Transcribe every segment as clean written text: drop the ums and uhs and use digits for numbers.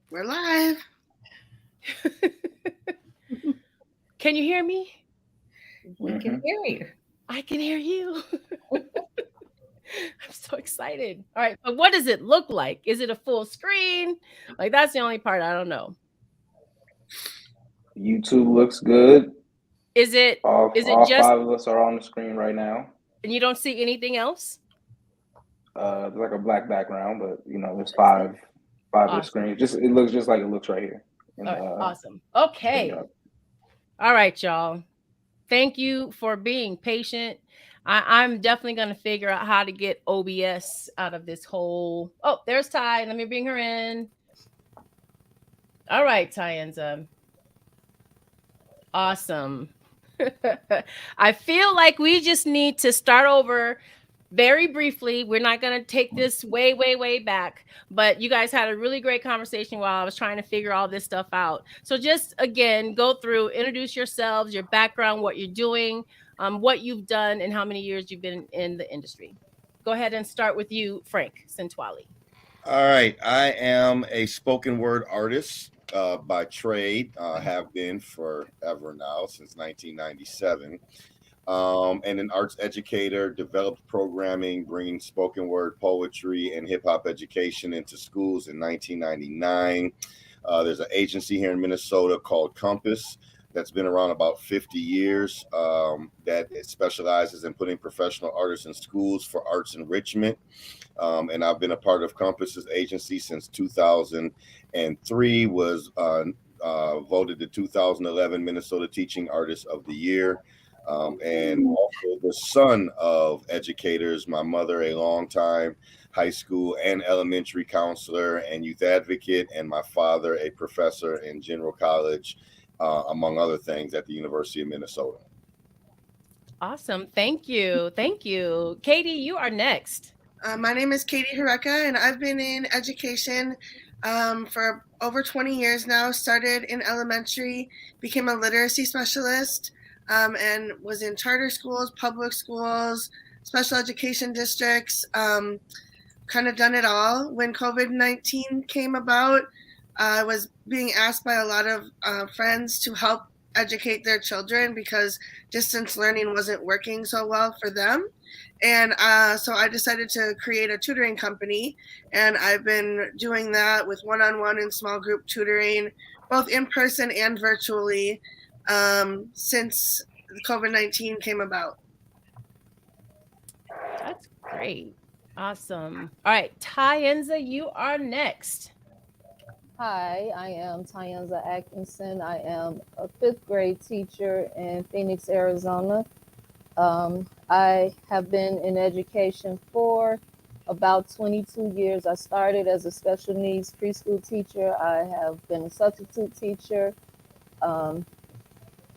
We're live. Can you hear me? We can hear you. I can hear you. I'm so excited. All right, but what does it look like? Is it a full screen? Like that's the only part I don't know. YouTube looks good. Is it All just five of us are on the screen right now. and you don't see anything else? There's like a black background, but there's That's it. five of the Awesome. screens. Just it looks just like it looks right here in All right, the awesome. Okay. StreamYard. All right, y'all. Thank you for being patient. I'm definitely going to figure out how to get OBS out of this whole. Oh, there's Ty. Let me bring her in. All right, Tyenza. Awesome. I feel like we just need to start over very briefly. We're not going to take this way, way, way back, but you guys had a really great conversation while I was trying to figure all this stuff out. So just again, go through, introduce yourselves, your background, what you're doing, what you've done, and how many years you've been in the industry. Go ahead and start with you, Frank Centwali. All right. I am a spoken word artist by trade, have been forever now, since 1997. And an arts educator, developed programming, bringing spoken word poetry and hip hop education into schools in 1999. There's an agency here in Minnesota called Compass that's been around about 50 years that specializes in putting professional artists in schools for arts enrichment. And I've been a part of Compass's agency since 2003, was voted the 2011 Minnesota Teaching Artist of the Year. And also the son of educators, my mother, a longtime high school and elementary counselor and youth advocate, and my father, a professor in general college, among other things, at the University of Minnesota. Awesome. Thank you. Thank you. Katie, you are next. My name is Katie Horeka, and I've been in education for over 20 years now. Started in elementary, became a literacy specialist, and was in charter schools, public schools, special education districts, kind of done it all. When COVID-19 came about, I was being asked by a lot of friends to help educate their children because distance learning wasn't working so well for them. And so I decided to create a tutoring company, and I've been doing that with one-on-one and small group tutoring, both in person and virtually, since COVID-19 came about. That's great. Awesome. All right, Tyenza, you are next. Hi, I am Tyenza Atkinson. I am a fifth grade teacher in Phoenix, Arizona. I have been in education for about 22 years. I started as a special needs preschool teacher. I have been a substitute teacher.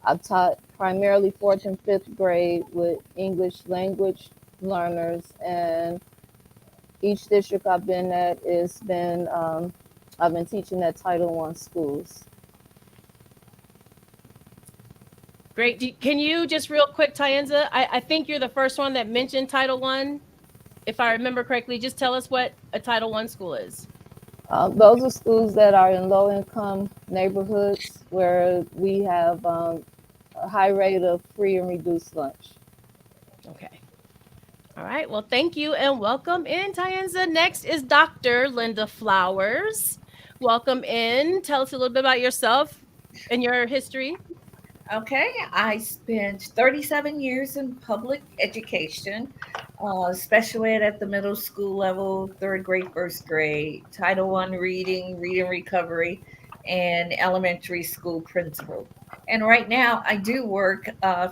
I've taught primarily fourth and fifth grade with English language learners, and each district I've been at I've been teaching at Title I schools. Great. Can you just real quick, Tyenza? I think you're the first one that mentioned Title One. If I remember correctly, just tell us what a Title One school is. Those are schools that are in low-income neighborhoods where we have a high rate of free and reduced lunch. Okay. All right. Well, thank you and welcome in, Tyenza. Next is Dr. Linda Flowers. Welcome in. Tell us a little bit about yourself and your history. Okay, I spent 37 years in public education, special ed at the middle school level, third grade, first grade, Title I reading, reading recovery, and elementary school principal. And right now I do work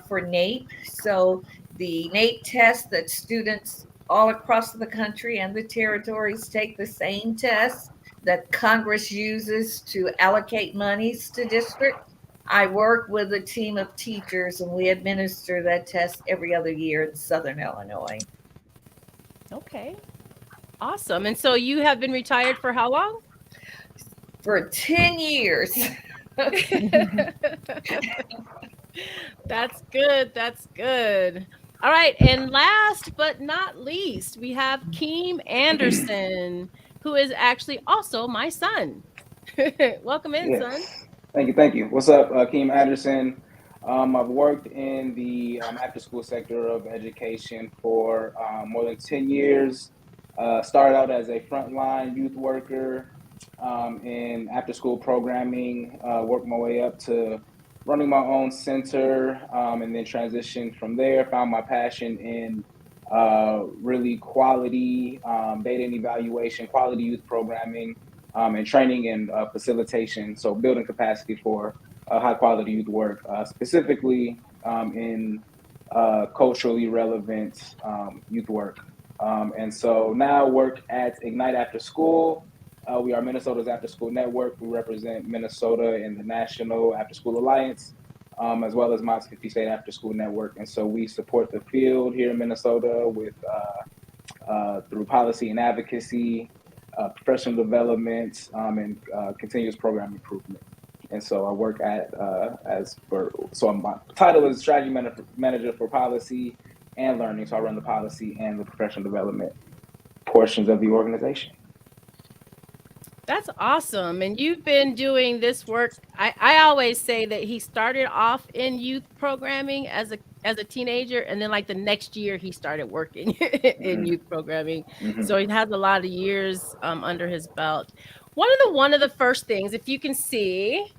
for NAEP. So the NAEP test that students all across the country and the territories take the same test that Congress uses to allocate monies to districts. I work with a team of teachers and we administer that test every other year in Southern Illinois. Okay. Awesome. And so you have been retired for how long? For 10 years. That's good. That's good. All right. And last but not least, we have Keem Anderson, who is actually also my son. Welcome in, son. Yes. Thank you. What's up, Keem Anderson? I've worked in the after-school sector of education for more than 10 years. Started out as a frontline youth worker in after-school programming, worked my way up to running my own center, and then transitioned from there. Found my passion in really quality data and evaluation, quality youth programming, and training and facilitation. So building capacity for high quality youth work, specifically in culturally relevant youth work. And so now work at Ignite After School. We are Minnesota's after school network. We represent Minnesota in the National After School Alliance, as well as Mott's 50 State After School Network. And so we support the field here in Minnesota with through policy and advocacy, professional development, and continuous program improvement. And so I work at my title is strategy manager for policy and learning. So I run the policy and the professional development portions of the organization. That's awesome. And you've been doing this work. I always say that he started off in youth programming as a teenager, and then like the next year he started working in youth programming. So he has a lot of years under his belt. One of the first things, if you can see,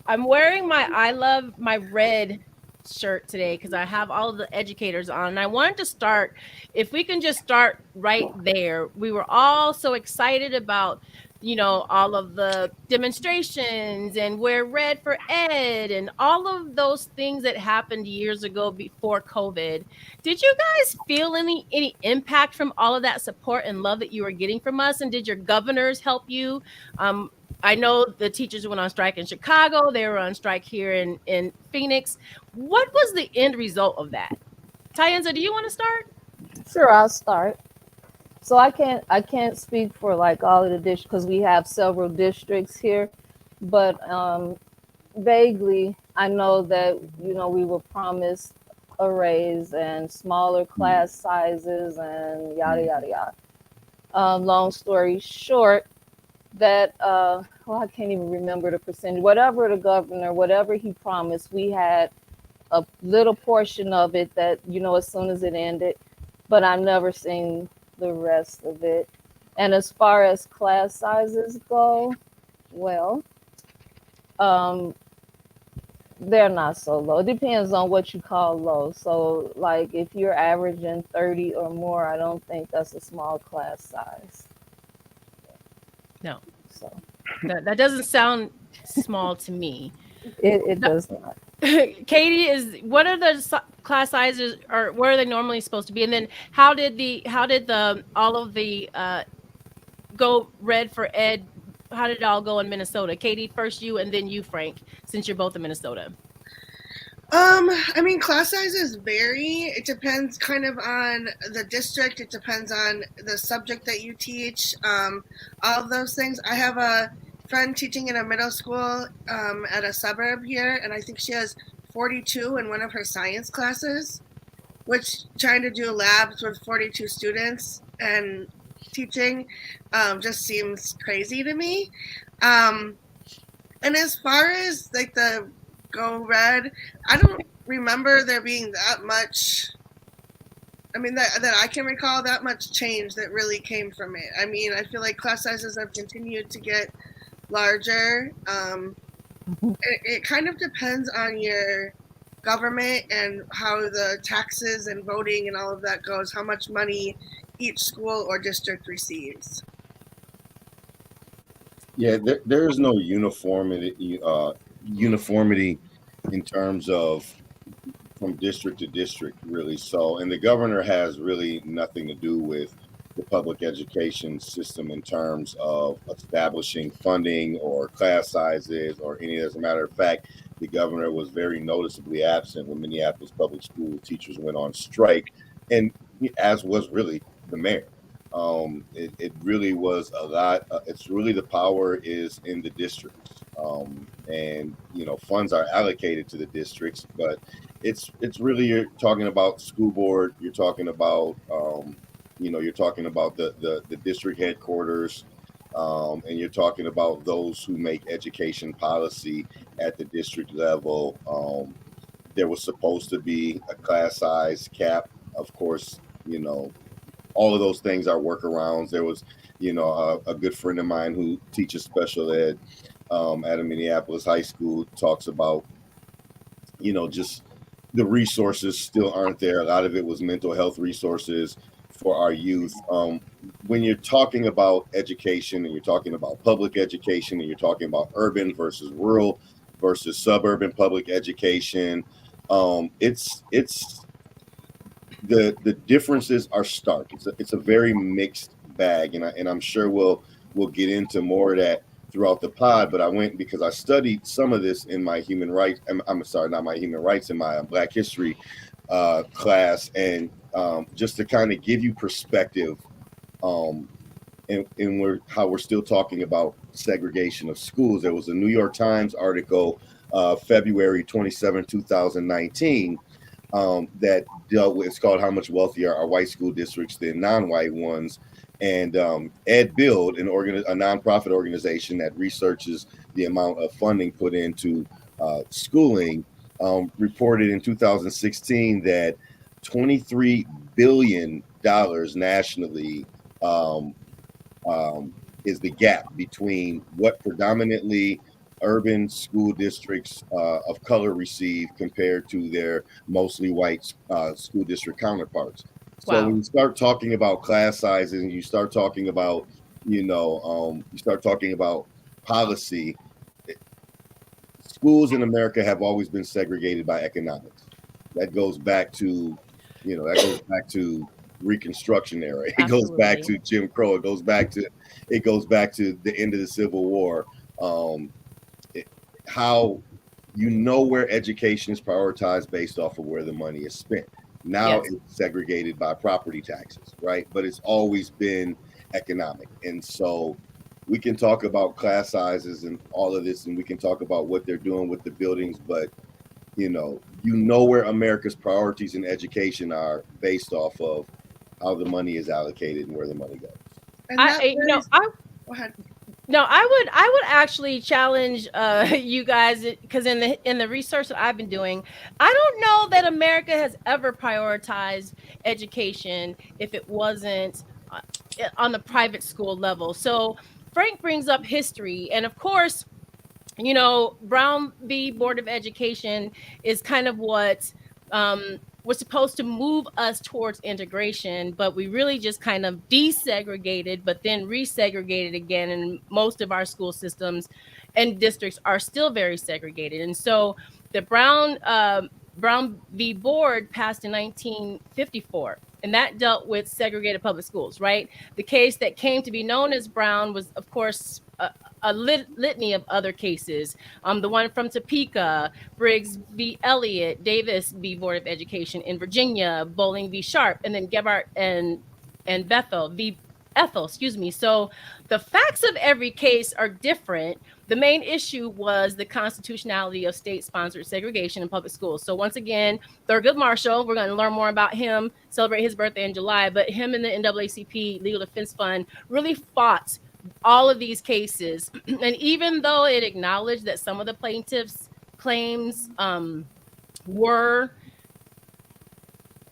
I'm wearing my I Love My Red shirt today because I have all of the educators on. And I wanted to start, if we can just start right there. We were all so excited about, all of the demonstrations and wear red for ed and all of those things that happened years ago before COVID. Did you guys feel any impact from all of that support and love that you were getting from us? And did your governors help you? I know the teachers went on strike in Chicago. They were on strike here in Phoenix. What was the end result of that? Tyenza, do you want to start? Sure, I'll start. So I can't speak for like all of the districts because we have several districts here, but vaguely I know that we were promised a raise and smaller class sizes and yada yada yada. Long story short, that I can't even remember the percentage. Whatever the governor, whatever he promised, we had a little portion of it that as soon as it ended, but I never seen the rest of it. And as far as class sizes go, well, they're not so low. It depends on what you call low. So like if you're averaging 30 or more, I don't think that's a small class size. No. So that doesn't sound small to me. It does not. Katie, what are the class sizes, or where are they normally supposed to be? And then how did all of the go red for ed? How did it all go in Minnesota? Katie, first you, and then you, Frank, since you're both in Minnesota. I mean, class sizes vary. It depends kind of on the district. It depends on the subject that you teach. All of those things. I have a friend teaching in a middle school at a suburb here, and I think she has 42 in one of her science classes, which trying to do labs with 42 students and teaching just seems crazy to me. And as far as like the go red, I don't remember there being that much. I mean, that I can recall that much change that really came from it. I mean, I feel like class sizes have continued to get larger. It kind of depends on your government and how the taxes and voting and all of that goes, how much money each school or district receives. Yeah, there is no uniformity in terms of from district to district, really. So, and the governor has really nothing to do with the public education system in terms of establishing funding or class sizes or any. As a matter of fact, the governor was very noticeably absent when Minneapolis public school teachers went on strike, and as was really the mayor. It really was a lot. It's really the power is in the districts, and funds are allocated to the districts, but it's really, you're talking about school board. You're talking about you're talking about the district headquarters, And you're talking about those who make education policy at the district level. There was supposed to be a class size cap. Of course, all of those things are workarounds. There was, a good friend of mine who teaches special ed at a Minneapolis high school talks about, just the resources still aren't there. A lot of it was mental health resources for our youth. When you're talking about education and you're talking about public education and you're talking about urban versus rural versus suburban public education, it's the differences are stark. It's a very mixed bag, and I'm sure we'll get into more of that throughout the pod. But I went because I studied some of this in my human rights. I'm sorry, not my human rights, in my Black history class, and just to kind of give you perspective, and how we're still talking about segregation of schools. There was a New York Times article, February 27, 2019. That dealt with, it's called "How Much Wealthier Are White School Districts Than Non-White Ones?" And Ed Build, a nonprofit organization that researches the amount of funding put into schooling, reported in 2016 that $23 billion nationally is the gap between what predominantly urban school districts of color receive compared to their mostly white school district counterparts. So Wow. when you start talking about class sizes and you start talking about, policy, schools in America have always been segregated by economics. That goes back to, Reconstruction era. It goes back to Absolutely. Jim Crow. It goes back to the end of the Civil War. Um, how where education is prioritized based off of where the money is spent. Now Yes. it's segregated by property taxes, right? But it's always been economic. And so we can talk about class sizes and all of this, and we can talk about what they're doing with the buildings, but where America's priorities in education are based off of how the money is allocated and where the money goes. And that I was, go ahead. No, I would actually challenge you guys, because in the research that I've been doing, I don't know that America has ever prioritized education if it wasn't on the private school level. So Frank brings up history, and of course, Brown v. Board of Education is kind of what was supposed to move us towards integration, but we really just kind of desegregated, but then resegregated again. And most of our school systems and districts are still very segregated. And so the Brown v. Board passed in 1954. And that dealt with segregated public schools, right? The case that came to be known as Brown was, of course, a litany of other cases. The one from Topeka, Briggs v. Elliott, Davis v. Board of Education in Virginia, Bowling v. Sharp, and then Gebhardt and Bethel v. Ethel, excuse me. So the facts of every case are different. The main issue was the constitutionality of state-sponsored segregation in public schools. So once again, Thurgood Marshall, we're going to learn more about him, celebrate his birthday in July, but him and the NAACP Legal Defense Fund really fought all of these cases. And even though it acknowledged that some of the plaintiffs' claims were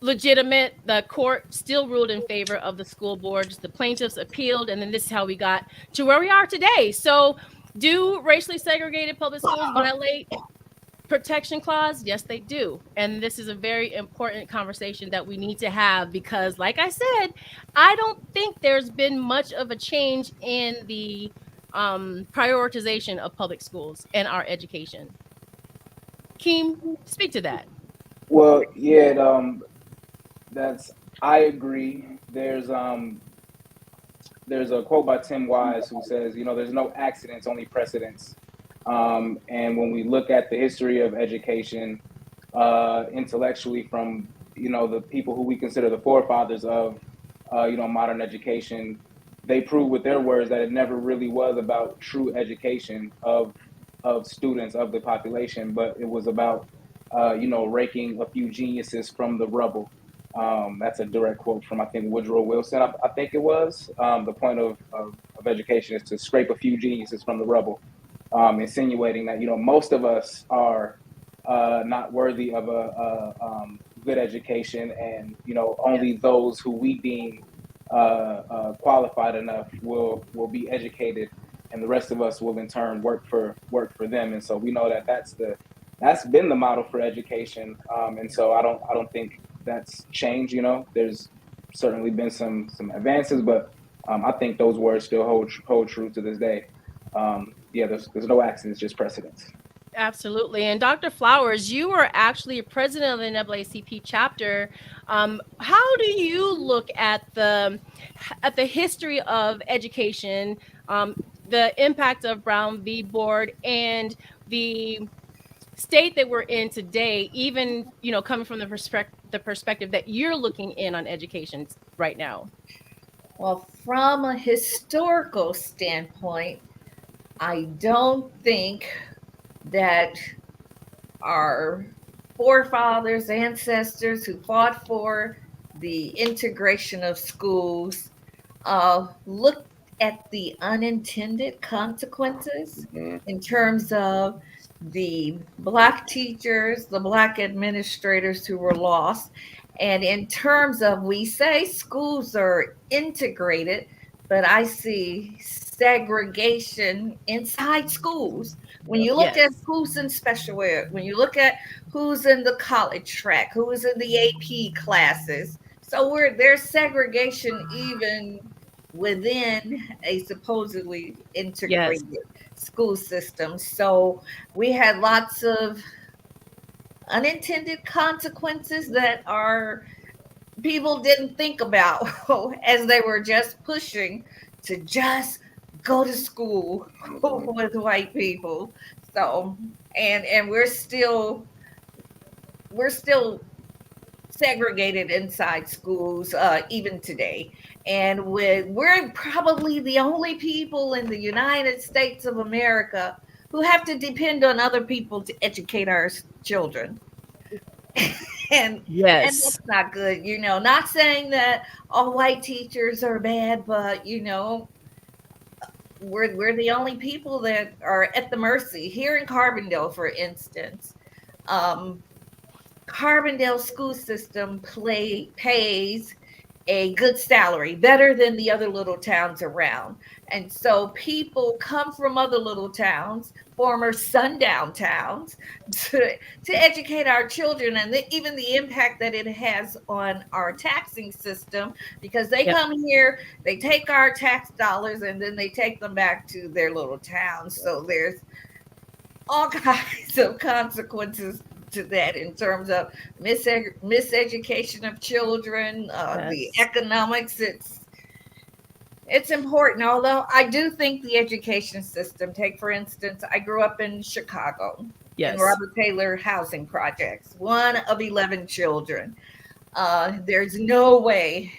legitimate, the court still ruled in favor of the school boards. The plaintiffs appealed, and then this is how we got to where we are today. So do racially segregated public schools violate protection clause? Yes, they do. And this is a very important conversation that we need to have, because like I said, I don't think there's been much of a change in the prioritization of public schools and our education. Keem, speak to that. Well, yeah, I agree. There's a quote by Tim Wise who says, there's no accidents, only precedents. And when we look at the history of education, intellectually, from the people who we consider the forefathers of modern education, they prove with their words that it never really was about true education of students, of the population, but it was about raking a few geniuses from the rubble. That's a direct quote from, I think, Woodrow Wilson, I think it was. The point of education is to scrape a few geniuses from the rubble, insinuating that, most of us are not worthy of a good education, and, only those who we deem qualified enough will be educated, and the rest of us will in turn work for them. And so we know that that's been the model for education. And so I don't think that's changed. There's certainly been some advances, but I think those words still hold true to this day. There's no accidents, just precedents. Absolutely. And Dr. Flowers, you are actually president of the NAACP chapter. How do you look at the history of education, the impact of Brown v. Board, and the state that we're in today, even coming from the perspective that you're looking in on education right now? Well, from a historical standpoint, I don't think that our forefathers, ancestors who fought for the integration of schools looked at the unintended consequences in terms of the Black teachers, the Black administrators who were lost. And in terms of, we say schools are integrated, but I see segregation inside schools. When you look at who's in special ed, when you look at who's in the college track, who is in the AP classes, so there's segregation even within a supposedly integrated school system. So we had lots of unintended consequences that our people didn't think about as they were just pushing to just go to school with white people. So and we're still segregated inside schools even today. And we're probably the only people in the United States of America who have to depend on other people to educate our children. and that's not good. Not saying that all white teachers are bad, but we're the only people that are at the mercy. Here in Carbondale, for instance, Carbondale school system pays a good salary, better than the other little towns around. And so people come from other little towns, former sundown towns, to educate our children, and even the impact that it has on our taxing system, because they come here, they take our tax dollars, and then they take them back to their little towns. So there's all kinds of consequences to that in terms of miseducation of children, the economics. It's important. Although I do think the education system, take for instance, I grew up in Chicago in Robert Taylor housing projects, one of 11 children. There's no way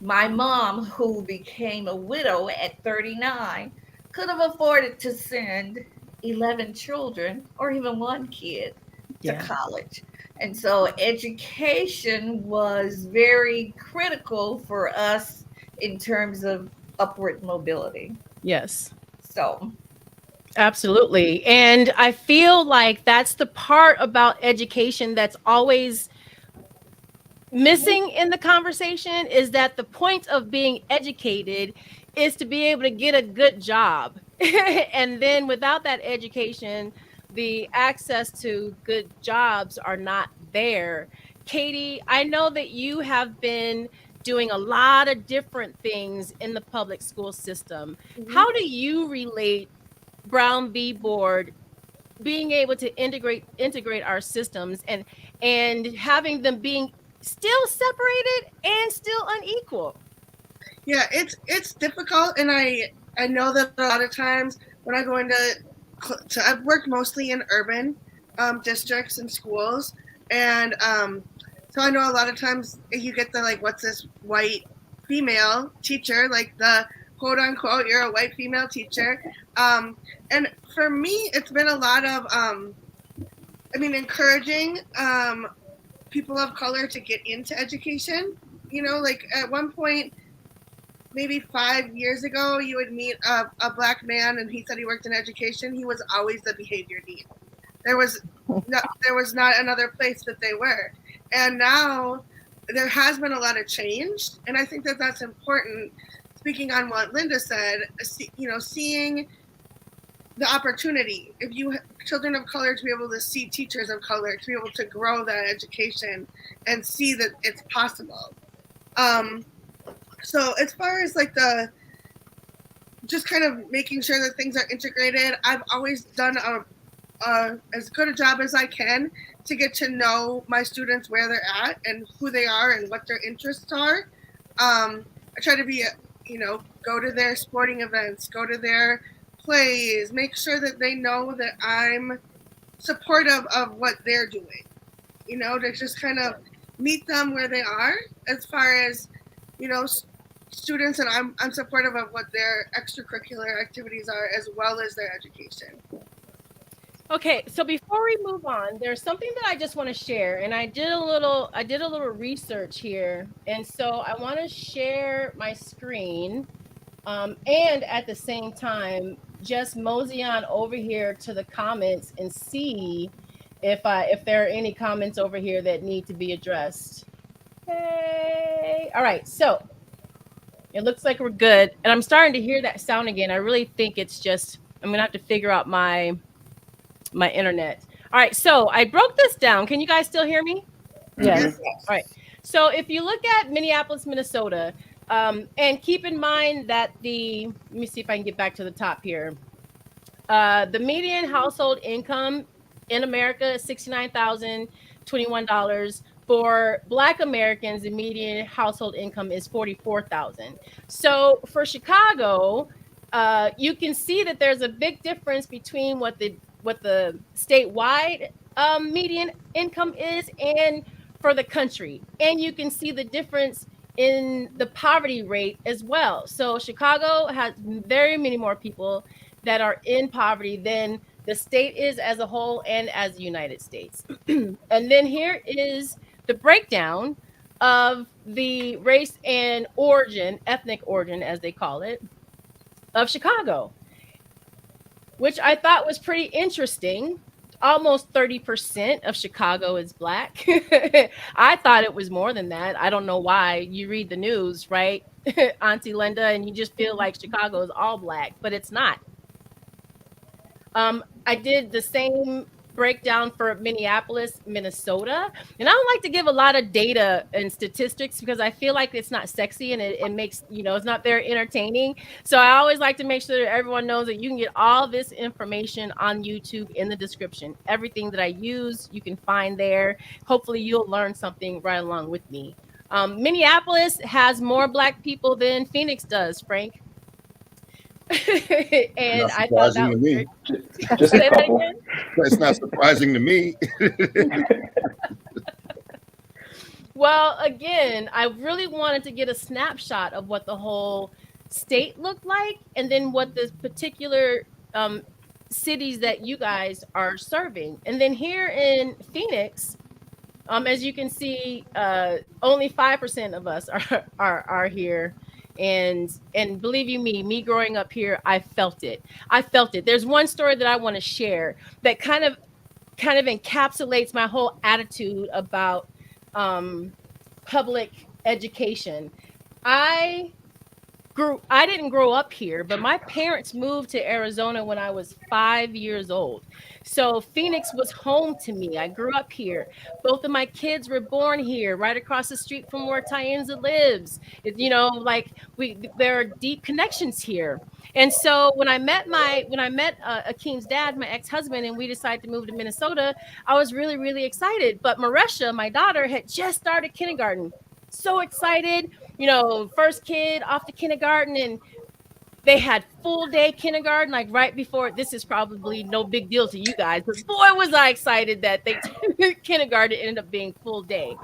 my mom, who became a widow at 39, could have afforded to send 11 children or even one kid to college. And so education was very critical for us in terms of upward mobility. Yes. So absolutely. And I feel like that's the part about education that's always missing in the conversation, is that the point of being educated is to be able to get a good job. And then without that education, the access to good jobs are not there. Katie, I know that you have been doing a lot of different things in the public school system. How do you relate Brown v. Board being able to integrate our systems and having them being still separated and still unequal? Yeah, it's difficult, and I know that a lot of times when I go into I've worked mostly in urban districts and schools, and so I know a lot of times you get the what's this white female teacher, like the quote unquote you're a white female teacher, and for me it's been a lot of encouraging people of color to get into education. You know, like at one point, maybe 5 years ago, you would meet a black man and he said he worked in education. He was always the behavior dean. There was not another place that they were. And now there has been a lot of change. And I think that that's important. Speaking on what Linda said, you know, seeing the opportunity, if you children of color, to be able to see teachers of color, to be able to grow that education and see that it's possible. So as far as like the just kind of making sure that things are integrated, I've always done as good a job as I can to get to know my students, where they're at and who they are and what their interests are. I try to be, you know, go to their sporting events, go to their plays, make sure that they know that I'm supportive of what they're doing. You know, to just kind of meet them where they are as far as, you know, students, and I'm supportive of what their extracurricular activities are as well as their education. Okay, so before we move on, there's something that I just want to share, and I did a little research here, and so I want to share my screen, and at the same time, just mosey on over here to the comments and see if there are any comments over here that need to be addressed. Okay, all right, so it looks like we're good, and I'm starting to hear that sound again. I really think it's just I'm gonna have to figure out my internet. All right, so I broke this down. Can you guys still hear me? Yes. All right. So if you look at Minneapolis, Minnesota, and keep in mind that let me see if I can get back to the top here. The median household income in America is $69,021. For Black Americans, the median household income is $44,000. So for Chicago, you can see that there's a big difference between what the statewide median income is and for the country. And you can see the difference in the poverty rate as well. So Chicago has very many more people that are in poverty than the state is as a whole and as the United States. And then here is the breakdown of the race and origin, ethnic origin, as they call it, of Chicago, which I thought was pretty interesting. Almost 30% of Chicago is Black. I thought it was more than that. I don't know why. You read the news, right, Auntie Linda, and you just feel like Chicago is all Black, but it's not. I did the same breakdown for Minneapolis, Minnesota. And I don't like to give a lot of data and statistics because I feel like it's not sexy and it makes, it's not very entertaining. So I always like to make sure that everyone knows that you can get all this information on YouTube in the description. Everything that I use, you can find there. Hopefully you'll learn something right along with me. Minneapolis has more Black people than Phoenix does, Frank. And not I thought that was me. Just a couple. It's not surprising to me. Well, again, I really wanted to get a snapshot of what the whole state looked like, and then what the particular cities that you guys are serving. And then here in Phoenix, as you can see, only 5% of us are here. And believe you me growing up here, I felt it. There's one story that I want to share that kind of encapsulates my whole attitude about public education. I didn't grow up here, but my parents moved to Arizona when I was 5 years old. So Phoenix was home to me. I grew up here. Both of my kids were born here, right across the street from where Tyenza lives. There are deep connections here. And so when I met Akeem's dad, my ex-husband, and we decided to move to Minnesota, I was really, really excited. But Maresha, my daughter, had just started kindergarten. So excited, first kid off to kindergarten, and they had full day kindergarten, like right before. This is probably no big deal to you guys, but boy, was I excited that kindergarten ended up being full day.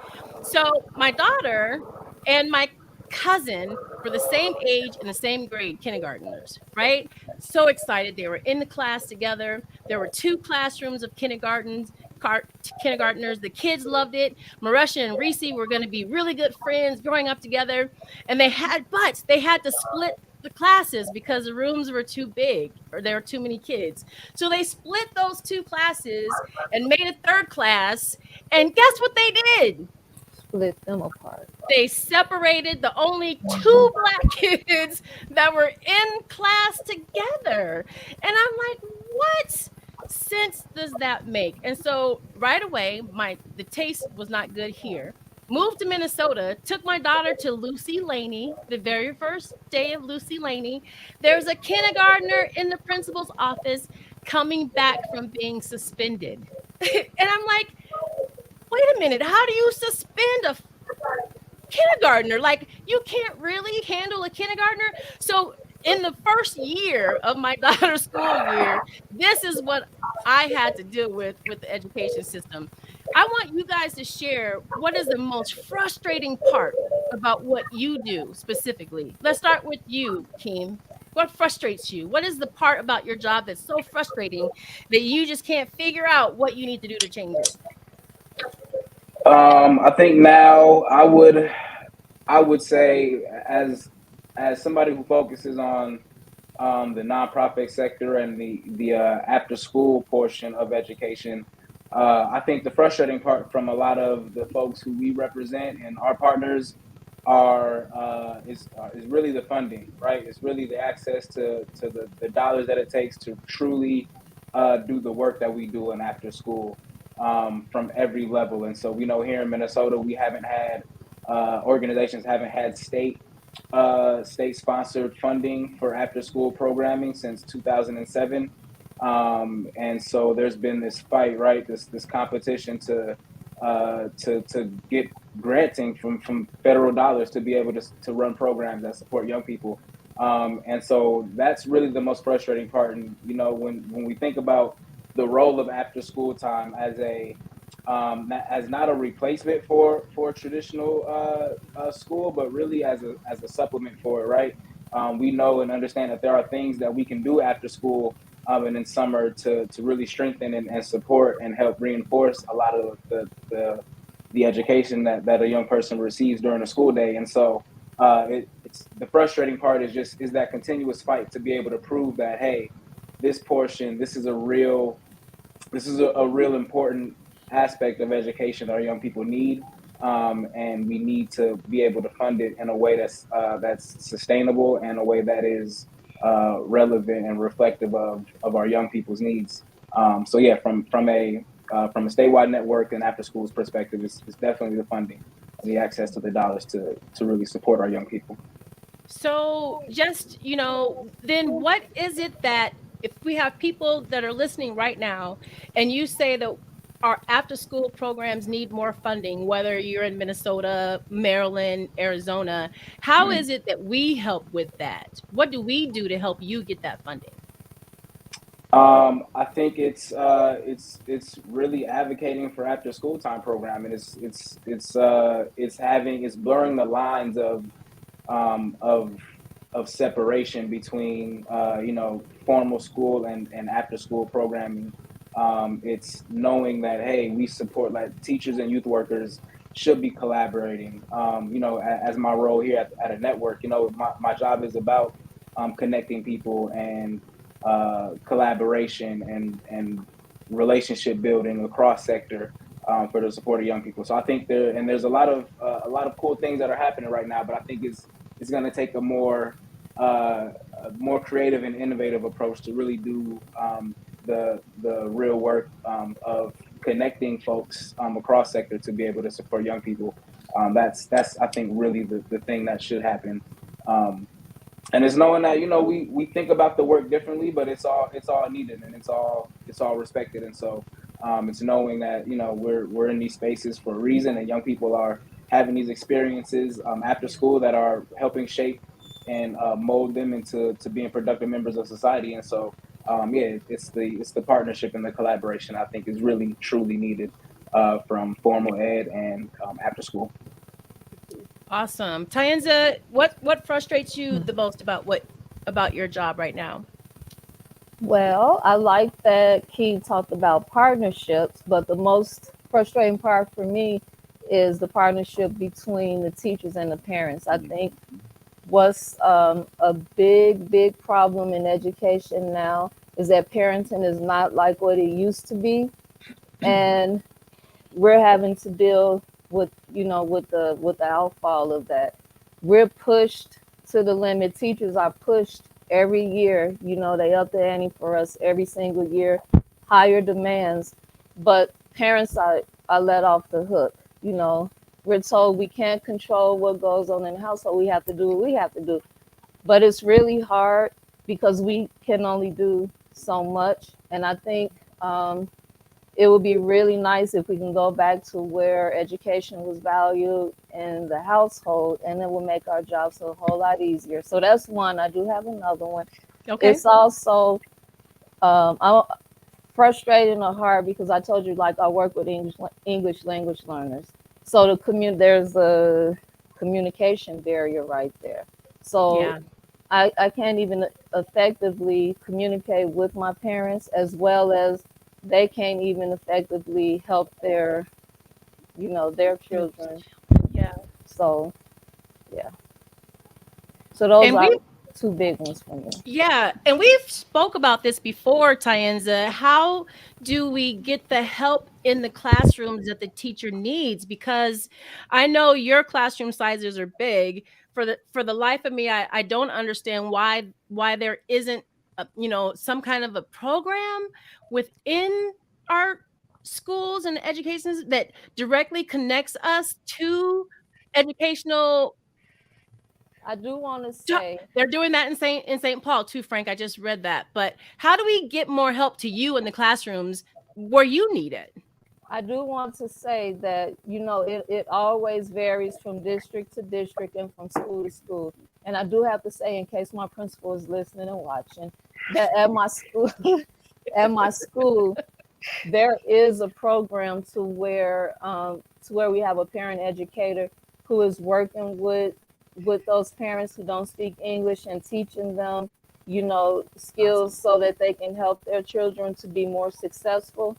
So my daughter and my cousin were the same age and the same grade kindergartners, right? So excited. They were in the class together. There were 2 classrooms of kindergartens. kindergartners. The kids loved it. Marisha and Reese were going to be really good friends growing up together. And they had to split the classes because the rooms were too big or there were too many kids. So they split those two classes and made a third class. And guess what they did? Split them apart. They separated the only two Black kids that were in class together. And I'm like, what sense does that make? And so right away, the taste was not good here. Moved to Minnesota, took my daughter to Lucy Laney, the very first day of Lucy Laney. There's a kindergartner in the principal's office coming back from being suspended. And I'm like, wait a minute, how do you suspend a kindergartner? Like, you can't really handle a kindergartner. So in the first year of my daughter's school year, this is what I had to deal with the education system. I want you guys to share what is the most frustrating part about what you do specifically. Let's start with you, Keem. What frustrates you? What is the part about your job that's so frustrating that you just can't figure out what you need to do to change it? I think now I would say as somebody who focuses on the nonprofit sector and the after school portion of education, I think the frustrating part from a lot of the folks who we represent and our partners is really the funding, right? It's really the access to the dollars that it takes to truly do the work that we do in after school from every level. And so we know here in Minnesota, we haven't had organizations haven't had state sponsored funding for after school programming since 2007. And so there's been this fight, right? This competition to get granting from federal dollars to be able to run programs that support young people. And so that's really the most frustrating part. And when we think about the role of after school time as not a replacement for traditional school, but really as a supplement for it, right? We know and understand that there are things that we can do after school and in summer to really strengthen and support and help reinforce a lot of the education that a young person receives during the school day. And so it's the frustrating part is that continuous fight to be able to prove that, hey, this is a real important aspect of education our young people need, and we need to be able to fund it in a way that's sustainable and a way that is relevant and reflective of our young people's needs. So yeah, from a statewide network and after schools perspective, it's definitely the funding and the access to the dollars to really support our young people. So just, then what is it that if we have people that are listening right now and you say that our after school programs need more funding, whether you're in Minnesota, Maryland, Arizona, how is it that we help with that? What do we do to help you get that funding? I think it's really advocating for after school time programming. It's blurring the lines of separation between formal school and after school programming. It's knowing that, hey, we support, like, teachers and youth workers should be collaborating. As my role here at a network, my job is about connecting people and collaboration and relationship building across sector for the support of young people. So I think there's a lot of cool things that are happening right now, but I think it's going to take a more creative and innovative approach to really do the real work of connecting folks across sector to be able to support young people. That's I think really the thing that should happen. And it's knowing that we think about the work differently, but it's all needed and it's all respected. And so it's knowing that we're in these spaces for a reason, and young people are having these experiences after school that are helping shape and mold them into being productive members of society. And so it's the partnership and the collaboration I think is really truly needed from formal ed and after school. Awesome. Tyanza, what frustrates you the most about your job right now? Well, I like that Key talked about partnerships, but the most frustrating part for me is the partnership between the teachers and the parents. I think what's a big problem in education now is that parenting is not like what it used to be, and we're having to deal with with the outfall of that. We're pushed to the limit. Teachers are pushed every year. They up the ante for us every single year, higher demands, but parents are let off the hook. We're told we can't control what goes on in the household. We have to do what we have to do, but it's really hard because we can only do so much. And I think it would be really nice if we can go back to where education was valued in the household, and it will make our jobs a whole lot easier. So that's one. I do have another one. Okay. It's also I'm frustrating or hard because I told you, like, I work with English language learners. So there's a communication barrier right there. So Yeah. I can't even effectively communicate with my parents, as well as they can't even effectively help their children. Yeah. So yeah. So those And are we two big ones for me. Yeah, and we've spoke about this before, Tyenza. How do we get the help in the classrooms that the teacher needs? Because I know your classroom sizes are big. For the life of me, I don't understand why there isn't some kind of a program within our schools and educations that directly connects us to educational. I do want to Jo- say They're doing that in St. Paul too, Frank. I just read that. But how do we get more help to you in the classrooms where you need it? I do want to say that, it always varies from district to district and from school to school. And I do have to say, in case my principal is listening and watching, that at my school, at my school, there is a program to where we have a parent educator who is working with those parents who don't speak English and teaching them, skills so that they can help their children to be more successful.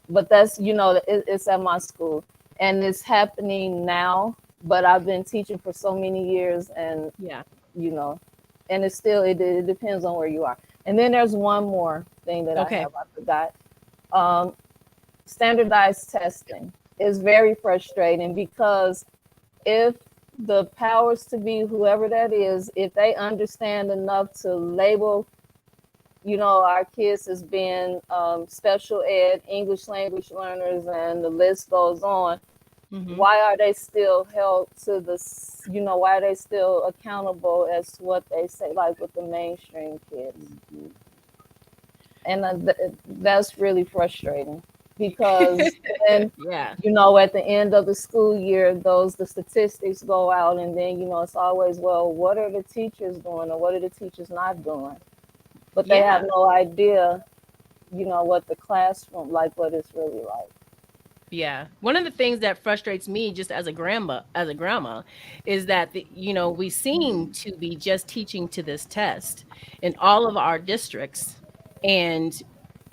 But that's, it's at my school, and it's happening now, but I've been teaching for so many years, and Yeah. you know and it's still, it depends on where you are. And then there's one more thing that Okay. I forgot. um, Standardized testing is very frustrating, because if the powers to be, whoever that is, if they understand enough to label, our kids as being special ed, English language learners, and the list goes on, Mhm. why are they still held to why are they still accountable as to what they say, like with the mainstream kids? And that's really frustrating, because then, Yeah. at the end of the school year, the statistics go out, and then, it's always, well, what are the teachers doing, or what are the teachers not doing? But they have Yeah. no idea, what the classroom, like, what it's really like. Yeah. One of the things that frustrates me just as a grandma is that we seem to be just teaching to this test in all of our districts, and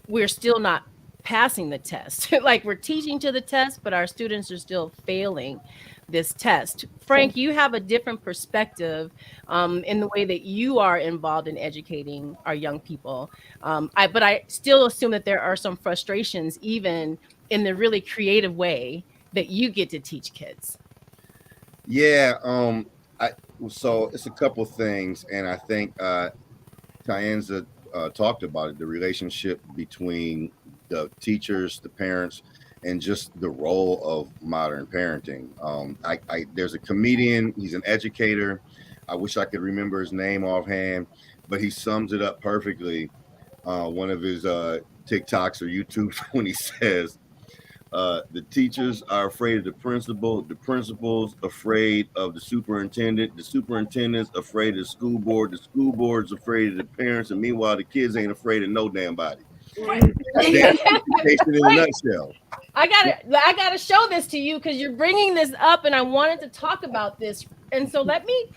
we're still not passing the test. Like, we're teaching to the test, but our students are still failing this test. Frank, you have a different perspective in the way that you are involved in educating our young people. But I still assume that there are some frustrations, even in the really creative way that you get to teach kids. Yeah. I so it's a couple things, and I think Tyenza talked about it, the relationship between the teachers, the parents, and just the role of modern parenting. There's a comedian, he's an educator. I wish I could remember his name offhand, but he sums it up perfectly. One of his TikToks or YouTube when he says, the teachers are afraid of the principal's afraid of the superintendent's afraid of the school board's afraid of the parents, and meanwhile the kids ain't afraid of no damn body. That's Wait, education in a nutshell. I gotta show this to you because you're bringing this up, and I wanted to talk about this. And so let me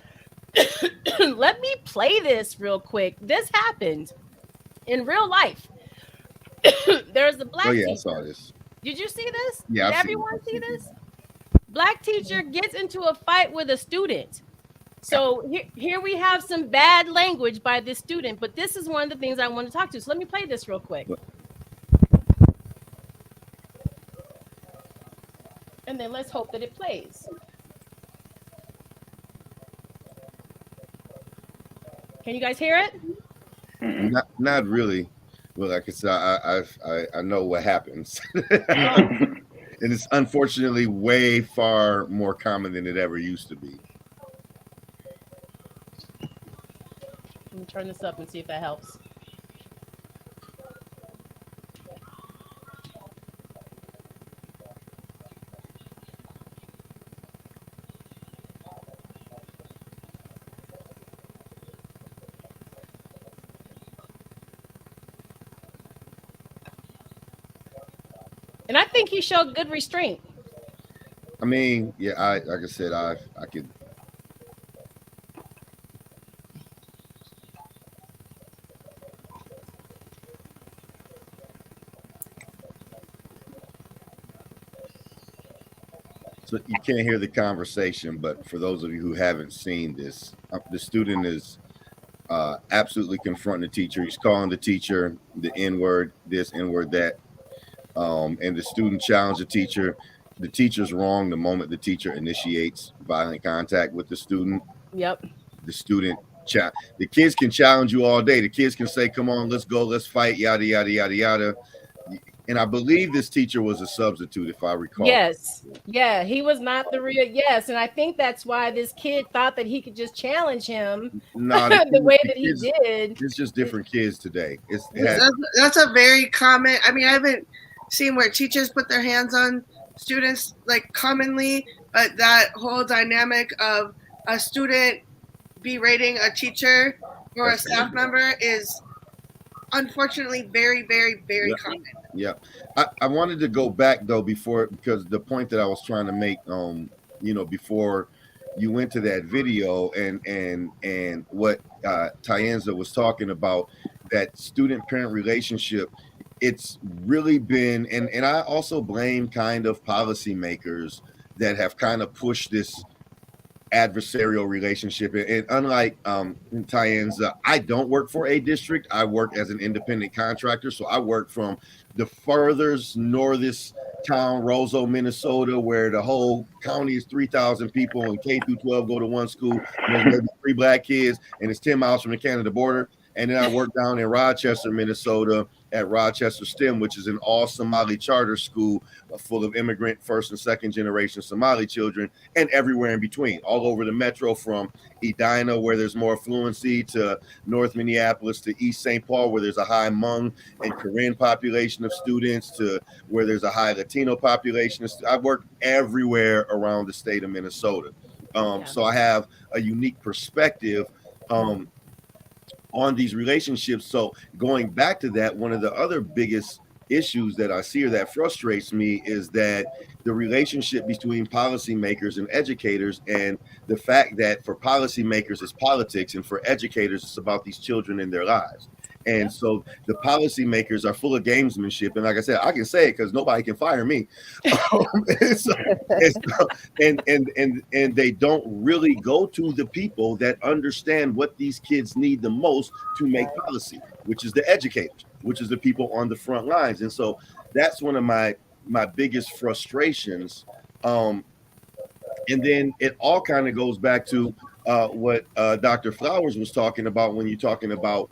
play this real quick. This happened in real life. There's a Oh black yeah, I teacher. saw this. Did you see this? Yeah, Did I've seen it. everyone see this? Black teacher gets into a fight with a student. So here we have some bad language by this student, but this is one of the things I want to talk to. So let me play this real quick. And then let's hope that it plays. Can you guys hear it? Not really. Well, like I said, I know what happens. And it's unfortunately way far more common than it ever used to be. Let me turn this up and see if that helps. And I think he showed good restraint. I mean, yeah, like I said, I could. So you can't hear the conversation, but for those of you who haven't seen this, the student is absolutely confronting the teacher. He's calling the teacher the N-word, this, N-word, that. And the student challenged the teacher. The teacher's wrong the moment the teacher initiates violent contact with the student. Yep. The student, the kids can challenge you all day. The kids can say, come on, let's go, let's fight, yada, yada, yada, yada. And I believe this teacher was a substitute, if I recall. Yes. Yeah, he was not the real. Yes. And I think that's why this kid thought that he could just challenge him the way that he did. It's just different kids today. That's a very common. I mean, I haven't seen where teachers put their hands on students like commonly, but that whole dynamic of a student berating a teacher or a staff member is unfortunately very, very, very common. Yeah. I wanted to go back though because the point that I was trying to make, before you went to that video and what Tyenza was talking about, that student-parent relationship, it's really been, and I also blame kind of policymakers that have kind of pushed this adversarial relationship. And unlike Tyenza, I don't work for a district. I work as an independent contractor. So I work from the furthest northest town, Roseau, Minnesota, where the whole county is 3,000 people and K through 12 go to one school. There's maybe 3 black kids, and it's 10 miles from the Canada border. And then I work down in Rochester, Minnesota at Rochester STEM, which is an all Somali charter school full of immigrant first and second generation Somali children, and everywhere in between, all over the metro, from Edina, where there's more affluency, to North Minneapolis, to East St. Paul, where there's a high Hmong and Korean population of students, to where there's a high Latino population. I've worked everywhere around the state of Minnesota. So I have a unique perspective on these relationships. So going back to that, one of the other biggest issues that I see or that frustrates me is that the relationship between policymakers and educators, and the fact that for policymakers it's politics and for educators it's about these children and their lives. And so the policymakers are full of gamesmanship. And like I said, I can say it because nobody can fire me. And they don't really go to the people that understand what these kids need the most to make policy, which is the educators, which is the people on the front lines. And so that's one of my biggest frustrations. And then it all kind of goes back to what Dr. Flowers was talking about when you're talking about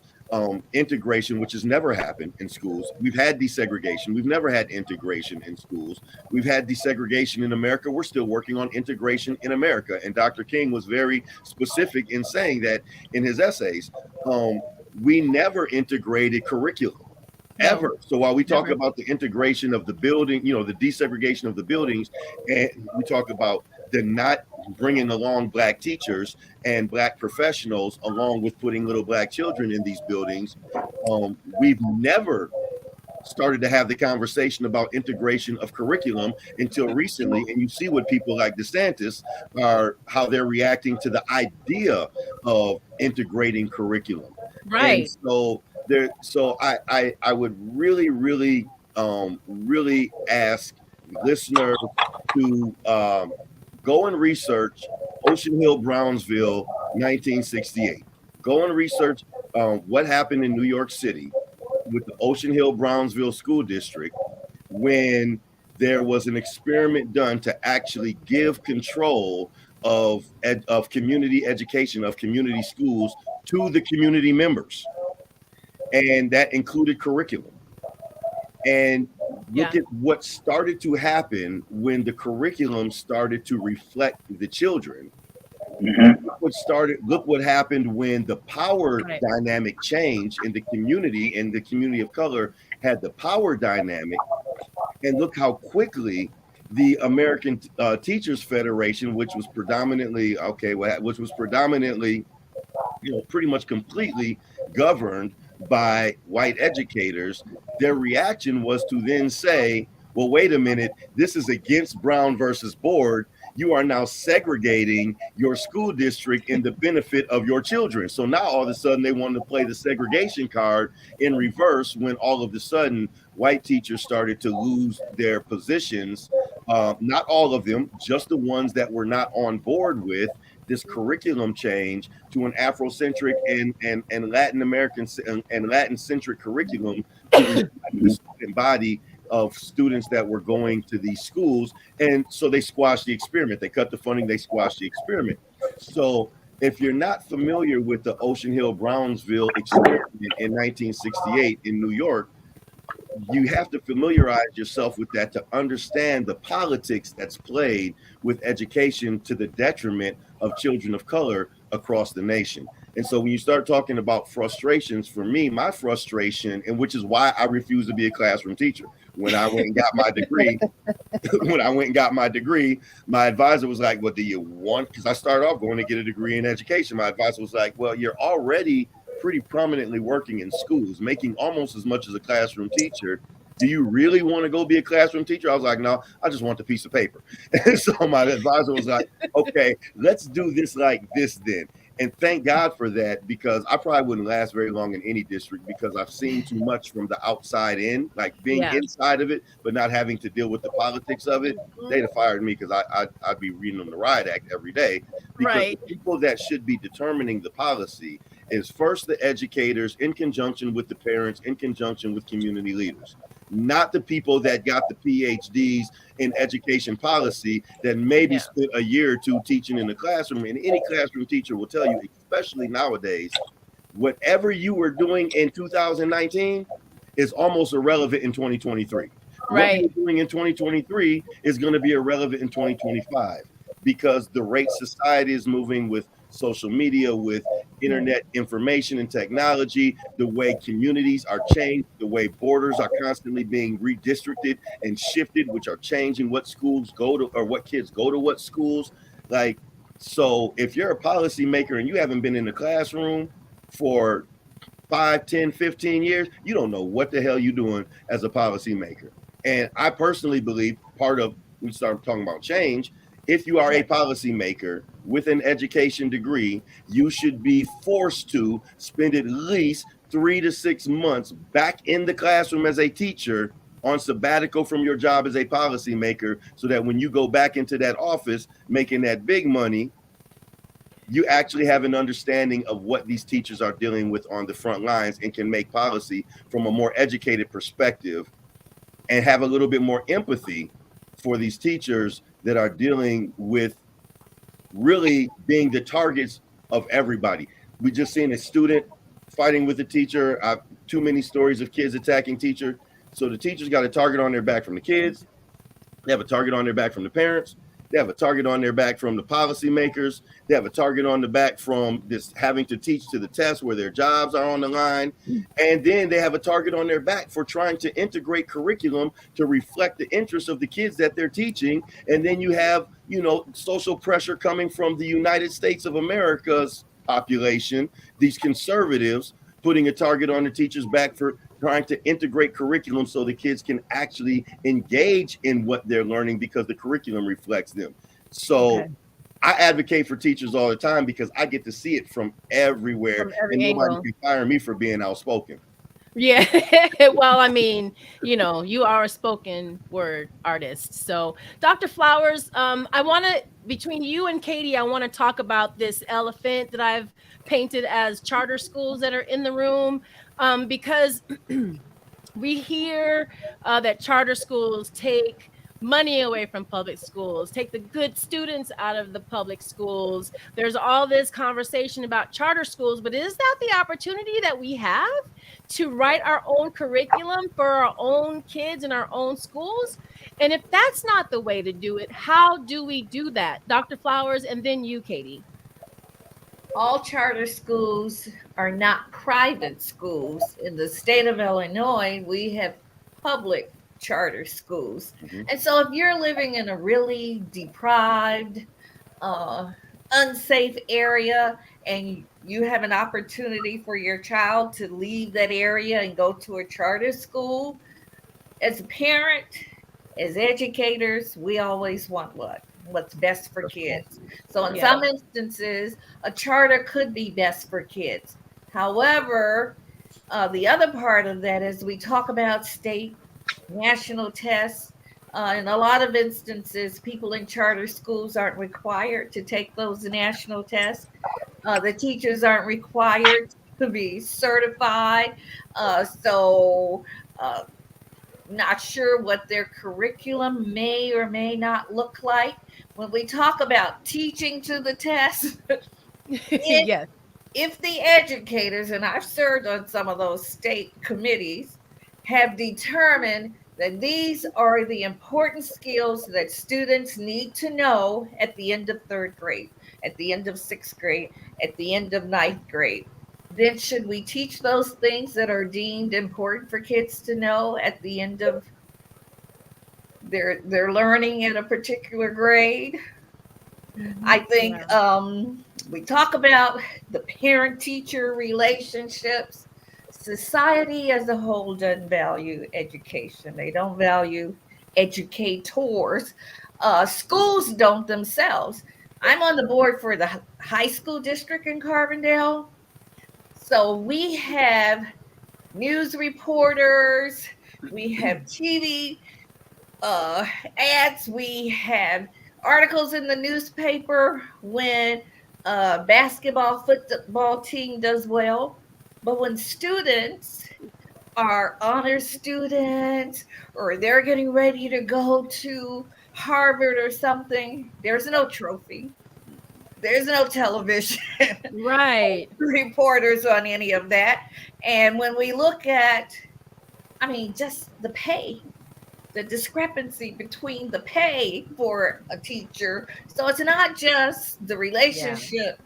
integration, which has never happened in schools. We've had desegregation. We've never had integration in schools. We've had desegregation in America. We're still working on integration in America. And Dr. King was very specific in saying that in his essays. We never integrated curriculum. Ever. So while we talk about the integration of the building, the desegregation of the buildings, and we talk about the not bringing along black teachers and black professionals along with putting little black children in these buildings, we've never started to have the conversation about integration of curriculum until recently. And you see what people like DeSantis how they're reacting to the idea of integrating curriculum. Right. And so So I would really really ask listeners to go and research Ocean Hill Brownsville 1968. Go and research what happened in New York City with the Ocean Hill Brownsville School District when there was an experiment done to actually give control of community education, of community schools, to the community members, and that included curriculum. And look at what started to happen when the curriculum started to reflect the children. Look what happened when the power dynamic changed in the community, and the community of color had the power dynamic. And look how quickly the American Teachers Federation, which was predominantly pretty much completely governed by white educators, their reaction was to then say, well, wait a minute, this is against Brown versus Board. You are now segregating your school district in the benefit of your children. So now all of a sudden they wanted to play the segregation card in reverse, when all of a sudden white teachers started to lose their positions. Not all of them, just the ones that were not on board with this curriculum change to an Afrocentric and Latin American and Latin centric curriculum to reflect the student body of students that were going to these schools. And so they squashed the experiment. They cut the funding, they squashed the experiment. So if you're not familiar with the Ocean Hill Brownsville experiment in 1968 in New York, you have to familiarize yourself with that to understand the politics that's played with education to the detriment of children of color across the nation. And so when you start talking about frustrations, for me, my frustration, and which is why I refuse to be a classroom teacher. When I went and got my degree, my advisor was like, well, do you want, because I started off going to get a degree in education. My advisor was like, well, you're already pretty prominently working in schools, making almost as much as a classroom teacher. Do you really want to go be a classroom teacher? I was like, no, I just want the piece of paper. And so my advisor was like, okay, let's do this like this then. And thank God for that, because I probably wouldn't last very long in any district, because I've seen too much from the outside in, like being inside of it, but not having to deal with the politics of it. They'd have fired me, because I'd be reading them the Riot Act every day. Because the people that should be determining the policy is first the educators, in conjunction with the parents, in conjunction with community leaders, not the people that got the PhDs in education policy that maybe spent a year or two teaching in the classroom. And any classroom teacher will tell you, especially nowadays, whatever you were doing in 2019 is almost irrelevant in 2023. What you're doing in 2023 is going to be irrelevant in 2025, because the rate society is moving with social media, with internet information and technology, the way communities are changed, the way borders are constantly being redistricted and shifted, which are changing what schools go to, or what kids go to what schools. Like, so if you're a policymaker and you haven't been in the classroom for 5, 10, 15 years, you don't know what the hell you're doing as a policymaker. And I personally believe part of, we start talking about change, if you are a policymaker with an education degree, you should be forced to spend at least 3 to 6 months back in the classroom as a teacher on sabbatical from your job as a policymaker, so that when you go back into that office making that big money, you actually have an understanding of what these teachers are dealing with on the front lines and can make policy from a more educated perspective, and have a little bit more empathy for these teachers that are dealing with really being the targets of everybody. We just seen a student fighting with a teacher. Too many stories of kids attacking teacher. So the teachers got a target on their back from the kids. They have a target on their back from the parents. They have a target on their back from the policymakers. They have a target on the back from this having to teach to the test where their jobs are on the line. And then they have a target on their back for trying to integrate curriculum to reflect the interests of the kids that they're teaching. And then you have, social pressure coming from the United States of America's population, these conservatives putting a target on the teachers' back for trying to integrate curriculum so the kids can actually engage in what they're learning, because the curriculum reflects them. So I advocate for teachers all the time, because I get to see it from everywhere, and nobody can fire me for being outspoken. Yeah. Well, I mean, you are a spoken word artist. So, Dr. Flowers, I want to, between you and Katie, I want to talk about this elephant that I've painted as charter schools that are in the room, because we hear that charter schools take money away from public schools, take the good students out of the public schools. There's all this conversation about charter schools, but is that the opportunity that we have to write our own curriculum for our own kids in our own schools? And if that's not the way to do it, how do we do that? Dr. Flowers, and then you, Katie. All charter schools are not private schools. In the state of Illinois, we have public charter schools. And so if you're living in a really deprived, unsafe area and you have an opportunity for your child to leave that area and go to a charter school, as a parent, as educators, we always want what's best for kids. So in some instances, a charter could be best for kids. However, the other part of that is we talk about state national tests. In a lot of instances, people in charter schools aren't required to take those national tests. The teachers aren't required to be certified. So not sure what their curriculum may or may not look like. When we talk about teaching to the test, Yes. if the educators, and I've served on some of those state committees, have determined that these are the important skills that students need to know at the end of third grade, at the end of sixth grade, at the end of ninth grade, then should we teach those things that are deemed important for kids to know at the end of their learning in a particular grade? I think we talk about the parent-teacher relationships. Society as a whole doesn't value education. They don't value educators. Schools don't themselves. I'm on the board for the high school district in Carbondale. So we have news reporters, we have TV ads, we have articles in the newspaper when basketball, football team does well. But when students are honor students or they're getting ready to go to Harvard or something, there's no trophy. There's no television Right. reporters on any of that. And when we look at, just the pay, the discrepancy between the pay for a teacher. So it's not just the relationship,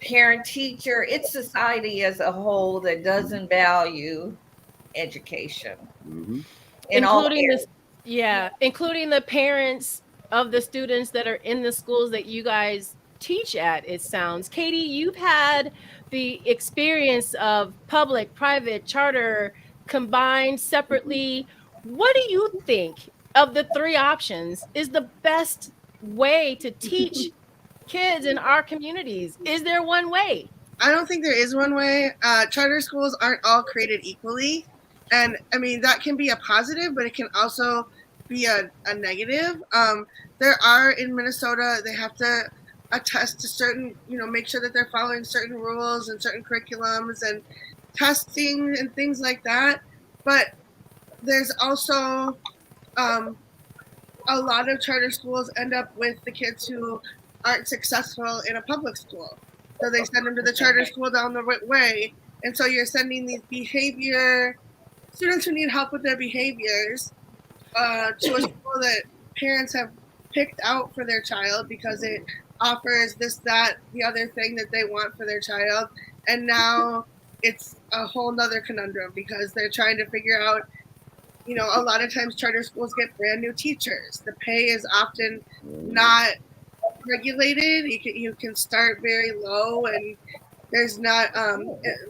parent teacher, it's society as a whole that doesn't value education. Including including the parents of the students that are in the schools that you guys teach at, it sounds. Katie, you've had the experience of public, private, charter, combined, separately. What do you think of the three options is the best way to teach kids in our communities? Is there one way? I don't think there is one way. Charter schools aren't all created equally. And that can be a positive, but it can also be a negative. There are in Minnesota, they have to attest to certain, make sure that they're following certain rules and certain curriculums and testing and things like that. But there's also a lot of charter schools end up with the kids who aren't successful in a public school. So they send them to the charter school down the way. And so you're sending these students who need help with their behaviors to a school that parents have picked out for their child because it offers this, that, the other thing that they want for their child. And now it's a whole nother conundrum because they're trying to figure out, a lot of times charter schools get brand new teachers. The pay is often not regulated. You can start very low, and there's not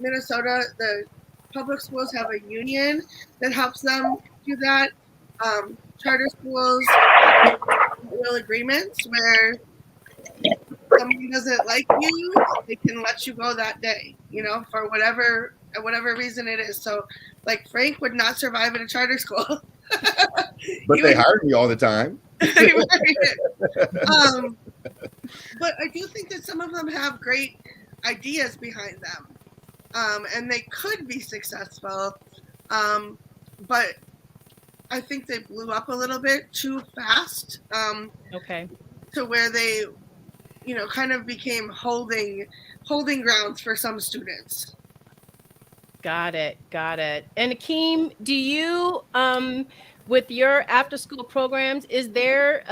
Minnesota, the public schools have a union that helps them do that. Charter schools will agreements where someone doesn't like you, they can let you go that day, for whatever at whatever reason it is. So, like, Frank would not survive in a charter school. But they hired me all the time. But I do think that some of them have great ideas behind them, and they could be successful. But I think they blew up a little bit too fast. Okay. To where they, kind of became holding grounds for some students. Got it. And Akeem, do you, with your after school programs, is there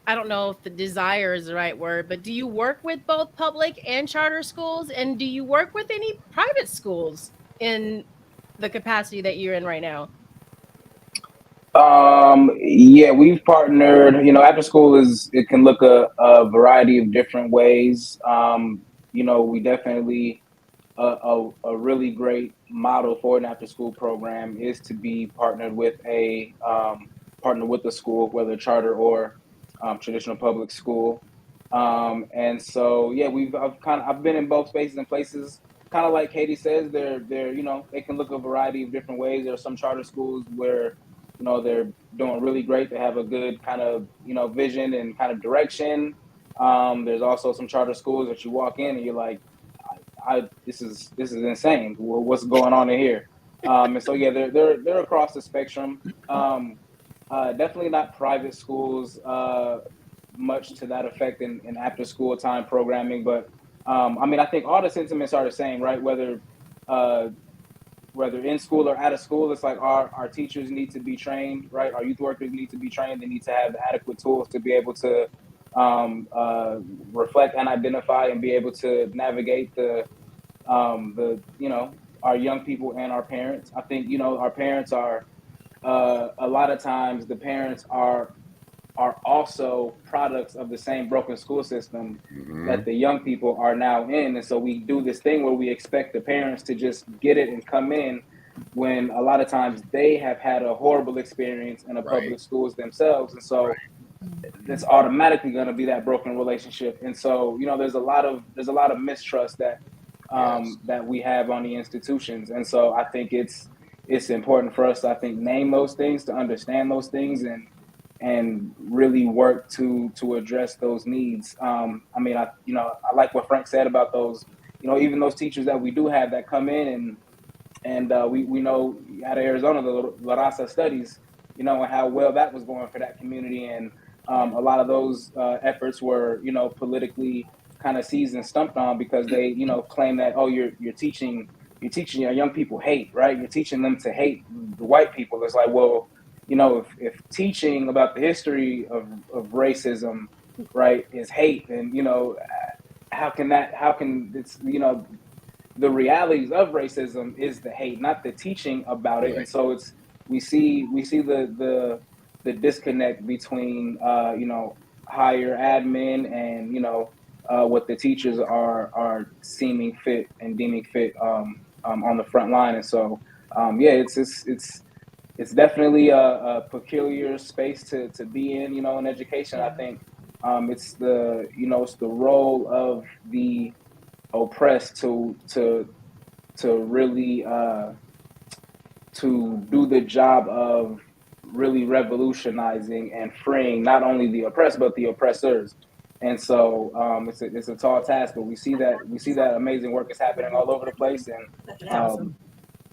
I don't know if the desire is the right word, but do you work with both public and charter schools? And do you work with any private schools in the capacity that you're in right now? Yeah, we've partnered. After school it can look a variety of different ways. We definitely a really great model for an after school program is to be partnered with a school, whether charter or traditional public school. And so yeah, I've been in both spaces and places. Kind of like Katie says, they're they can look a variety of different ways. There are some charter schools where they're doing really great. They have a good kind of vision and kind of direction. There's also some charter schools that you walk in and you're like, this is insane. What's going on in here? And so yeah, they're across the spectrum. Definitely not private schools much to that effect in after school time programming, but I think all the sentiments are the same, right? Whether in school or out of school, it's like our teachers need to be trained, right? Our youth workers need to be trained. They need to have the adequate tools to be able to reflect and identify and be able to navigate the our young people and our parents. I think our parents are a lot of times the parents are also products of the same broken school system that the young people are now in. And so we do this thing where we expect the parents to just get it and come in when a lot of times they have had a horrible experience in a public schools themselves. And so it's automatically going to be that broken relationship. And so, there's a lot of mistrust that that we have on the institutions. And so I think it's important for us to, name those things, to understand those things, and really work to address those needs. I like what Frank said about those, even those teachers that we do have that come in and we know out of Arizona, the La Raza studies, and how well that was going for that community. And a lot of those efforts were, politically kind of seized and stumped on because they, claim that, oh, you're teaching your young people hate, right? You're teaching them to hate the white people. It's like, well, if teaching about the history of racism, right, is hate, then, how can it's, the realities of racism is the hate, not the teaching about it. And so we see the disconnect between, higher admin and, what the teachers are seeming fit and deeming fit on the front line. And so, yeah, it's definitely a peculiar space to be in, in education. I think it's the role of the oppressed to really to do the job of really revolutionizing and freeing not only the oppressed but the oppressors. And so it's a tall task, but we see that amazing work is happening all over the place. And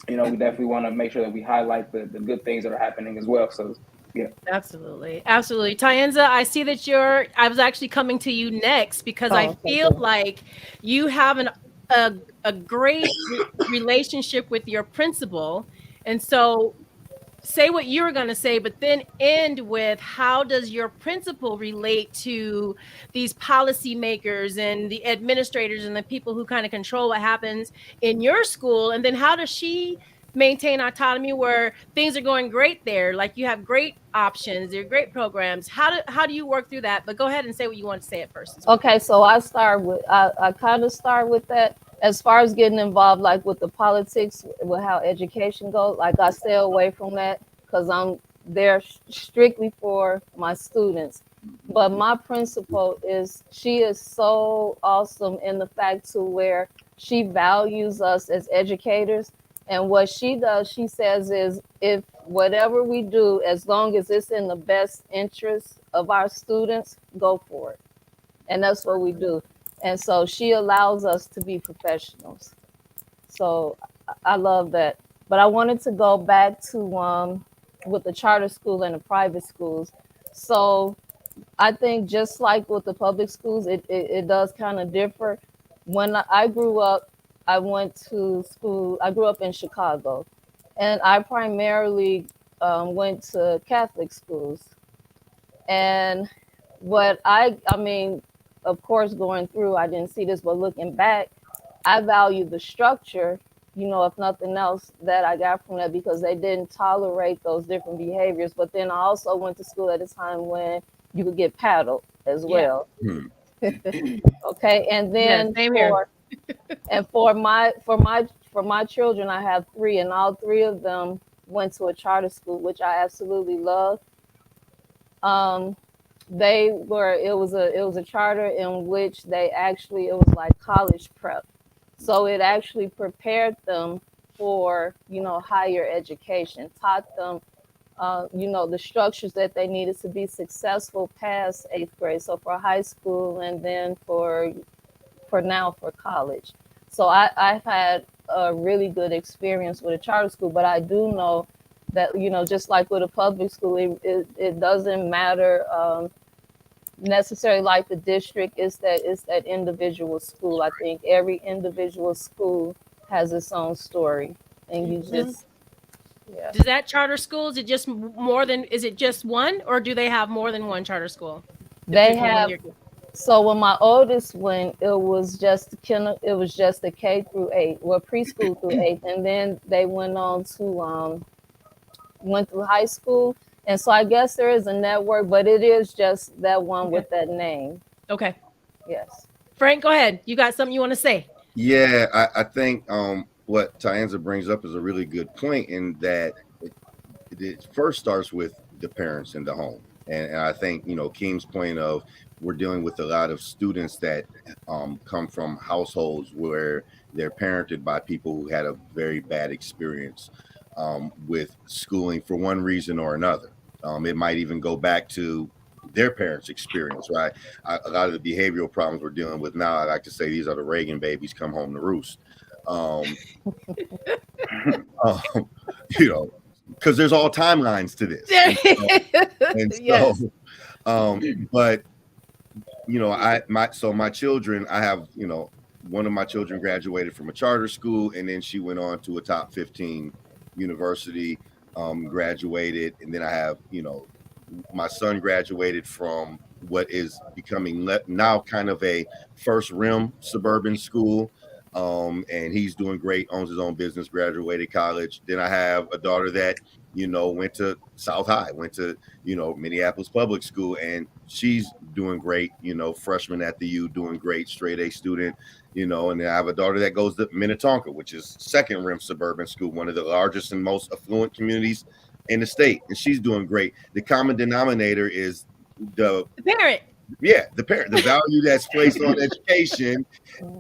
we definitely want to make sure that we highlight the good things that are happening as well. So, yeah. Absolutely. Tyenza, I see that I was actually coming to you next because I feel like you have a great relationship with your principal. And so say what you were going to say, but then end with how does your principal relate to these policymakers and the administrators and the people who kind of control what happens in your school? And then how does she maintain autonomy where things are going great there? Like you have great options, there are great programs. How do you work through that? But go ahead and say what you want to say at first. Okay, so I kind of start with that. As far as getting involved, like with the politics, with how education goes, like I stay away from that because I'm there strictly for my students. But my principal she is so awesome in the fact to where she values us as educators. And what she does, she says, is if whatever we do, as long as it's in the best interest of our students, go for it. And that's what we do. And so she allows us to be professionals. So I love that. But I wanted to go back to with the charter school and the private schools. So I think just like with the public schools, it does kind of differ. When I grew up, I went to school. I grew up in Chicago, and I primarily went to Catholic schools. And I mean, of course, going through, I didn't see this, but looking back, I value the structure, if nothing else, that I got from that, because they didn't tolerate those different behaviors. But then I also went to school at a time when you could get paddled as well. Hmm. Okay, and then same here. for my children, I have three, and all three of them went to a charter school, which I absolutely love. It was a charter in which it was like college prep. So it actually prepared them for, higher education, taught them, the structures that they needed to be successful past 8th grade. So for high school, and then for college. So I've had a really good experience with a charter school, but I do know that, just like with a public school, it doesn't matter necessarily like the district. It's that individual school. I think every individual school has its own story, and you just Does that charter school, is it just one, or do they have more than one charter school? They have. So when my oldest went, it was just the K through 8, well, preschool through 8, and then they went on to went through high school. And so I guess there is a network, but it is just that one with that name. Okay. Yes. Frank, go ahead. You got something you want to say? Yeah, I think what Tyanza brings up is a really good point, in that it first starts with the parents in the home. And I think, Keem's point of, we're dealing with a lot of students that come from households where they're parented by people who had a very bad experience with schooling for one reason or another. It might even go back to their parents' experience, right? A lot of the behavioral problems we're dealing with now, I like to say these are the Reagan babies come home to roost. Because there's all timelines to this. Yes. But my children, I have, one of my children graduated from a charter school, and then she went on to a top 15 university, graduated. And then I have, my son graduated from what is becoming now kind of a first rim suburban school. And he's doing great, owns his own business, graduated college. Then I have a daughter that, went to South High, went to, Minneapolis public school, and she's doing great, freshman at the U, doing great, straight A student, and then I have a daughter that goes to Minnetonka, which is second rim suburban school, one of the largest and most affluent communities in the state. And she's doing great. The common denominator is the parent. Yeah, the parent, the value that's placed on education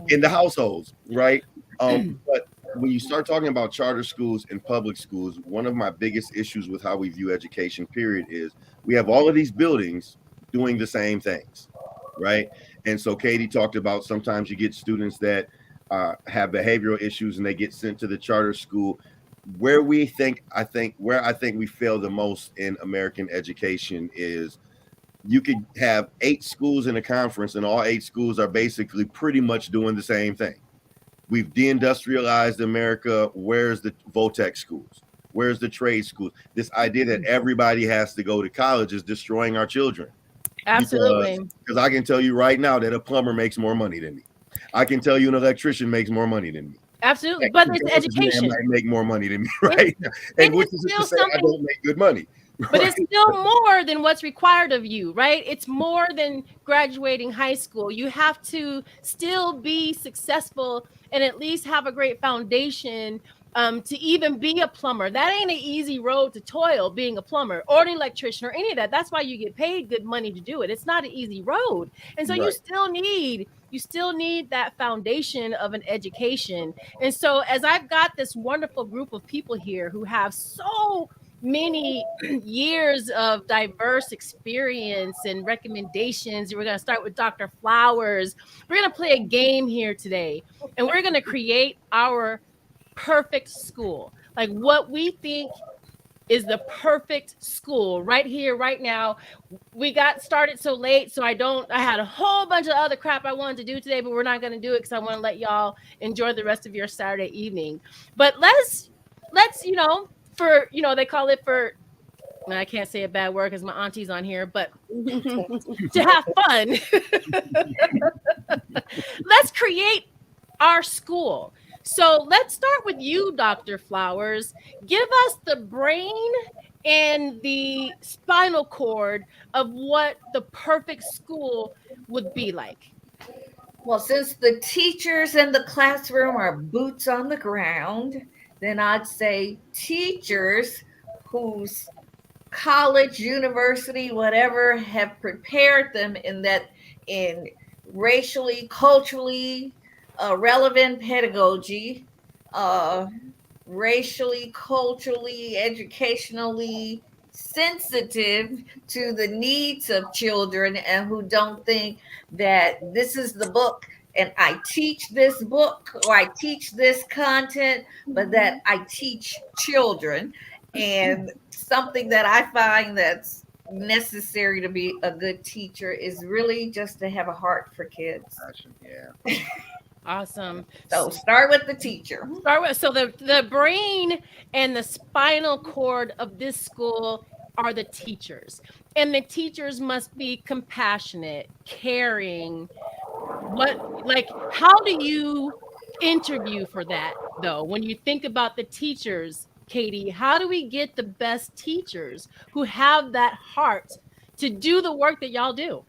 in the households, right? But when you start talking about charter schools and public schools, one of my biggest issues with how we view education, period, is we have all of these buildings doing the same things, right? And so Katie talked about sometimes you get students that have behavioral issues and they get sent to the charter school. Where I think we fail the most in American education is, you could have 8 schools in a conference, and all 8 schools are basically pretty much doing the same thing. We've deindustrialized America. Where's the Votech schools? Where's the trade schools? This idea that everybody has to go to college is destroying our children. Absolutely. Because I can tell you right now that a plumber makes more money than me. I can tell you an electrician makes more money than me. Absolutely. But it's education. Might make more money than me, right? And which is to say I don't make good money. But it's still more than what's required of you, right? It's more than graduating high school. You have to still be successful and at least have a great foundation to even be a plumber. That ain't an easy road to toil, being a plumber or an electrician or any of that. That's why you get paid good money to do it. It's not an easy road. And so you still need you still need that foundation of an education. And so as I've got this wonderful group of people here who have so many years of diverse experience and recommendations, we're going to start with Dr. Flowers. We're going to play a game here today, and we're going to create our perfect school, like what we think is the perfect school right here, right now. We got started so late, so I had a whole bunch of other crap I wanted to do today, but we're not going to do it because I want to let y'all enjoy the rest of your Saturday evening. But let's, for, they call it for, I can't say a bad word because my auntie's on here, but to have fun, let's create our school. So let's start with you, Dr. Flowers. Give us the brain and the spinal cord of what the perfect school would be like. Well, since the teachers in the classroom are boots on the ground, then I'd say teachers whose college, university, whatever have prepared them in racially, culturally relevant pedagogy, racially, culturally, educationally sensitive to the needs of children, and who don't think that this is the book and I teach this book or I teach this content, but that I teach children. And something that I find that's necessary to be a good teacher is really just to have a heart for kids. Yeah. Awesome. So start with the teacher. So the brain and the spinal cord of this school are the teachers. And the teachers must be compassionate, caring. How do you interview for that, though? When you think about the teachers, Katie, how do we get the best teachers who have that heart to do the work that y'all do?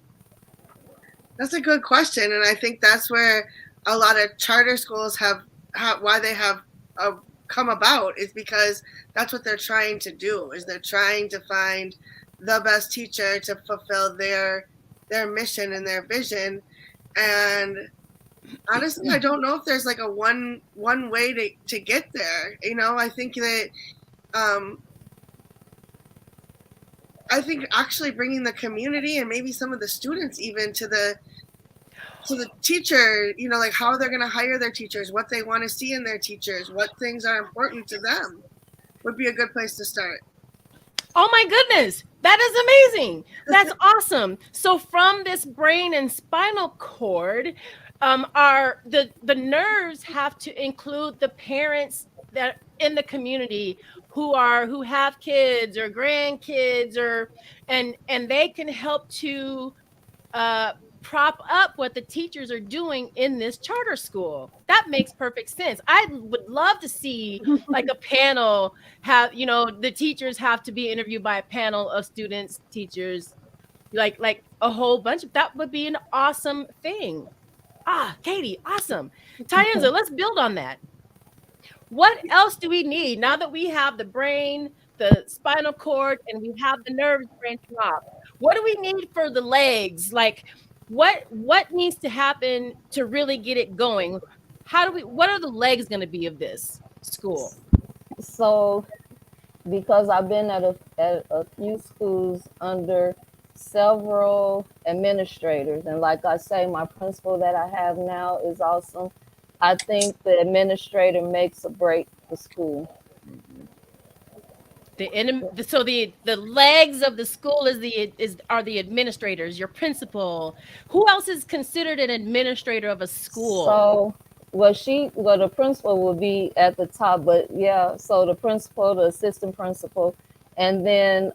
That's a good question. And I think that's where a lot of charter schools why they have come about, is because that's what they're trying to do, is they're trying to find the best teacher to fulfill their mission and their vision. And honestly, I don't know if there's like a one way to get there. I think that I think actually bringing the community and maybe some of the students even to the teacher, like how they're going to hire their teachers, what they want to see in their teachers, what things are important to them, would be a good place to start. Oh my goodness, that is amazing. That's awesome. So from this brain and spinal cord, the nerves have to include the parents that in the community who have kids or grandkids, and they can help to prop up what the teachers are doing in this charter school. That makes perfect sense. I would love to see like a panel have, the teachers have to be interviewed by a panel of students, teachers, like a whole bunch of, that would be an awesome thing. Katie, awesome. Tyanza, let's build on that. What else do we need now that we have the brain, the spinal cord, and we have the nerves branching off? What do we need for the legs? Like, what needs to happen to really get it going? What are the legs going to be of this school? So, because I've been at a few schools under several administrators, and like I say, my principal that I have now is awesome. I think the administrator makes or breaks the school. So the legs of the school are the administrators, your principal. Who else is considered an administrator of a school? So the principal will be at the top, but yeah, so the principal, the assistant principal, and then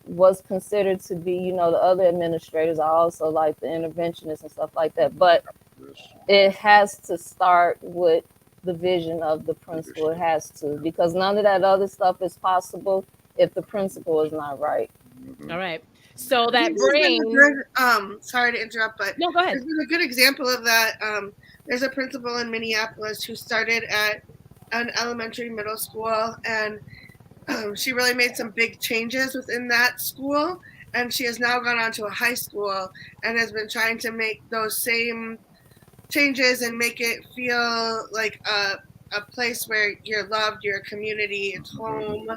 was considered to be, the other administrators are also like the interventionists and stuff like that. But it has to start with the vision of the principal. It has to, because none of that other stuff is possible if the principal is not right. All right. So that brain. Sorry to interrupt, but no, go ahead. There's a good example of that. There's a principal in Minneapolis who started at an elementary middle school, and she really made some big changes within that school. And she has now gone on to a high school and has been trying to make those same changes and make it feel like a place where you're loved, you're a community, it's home.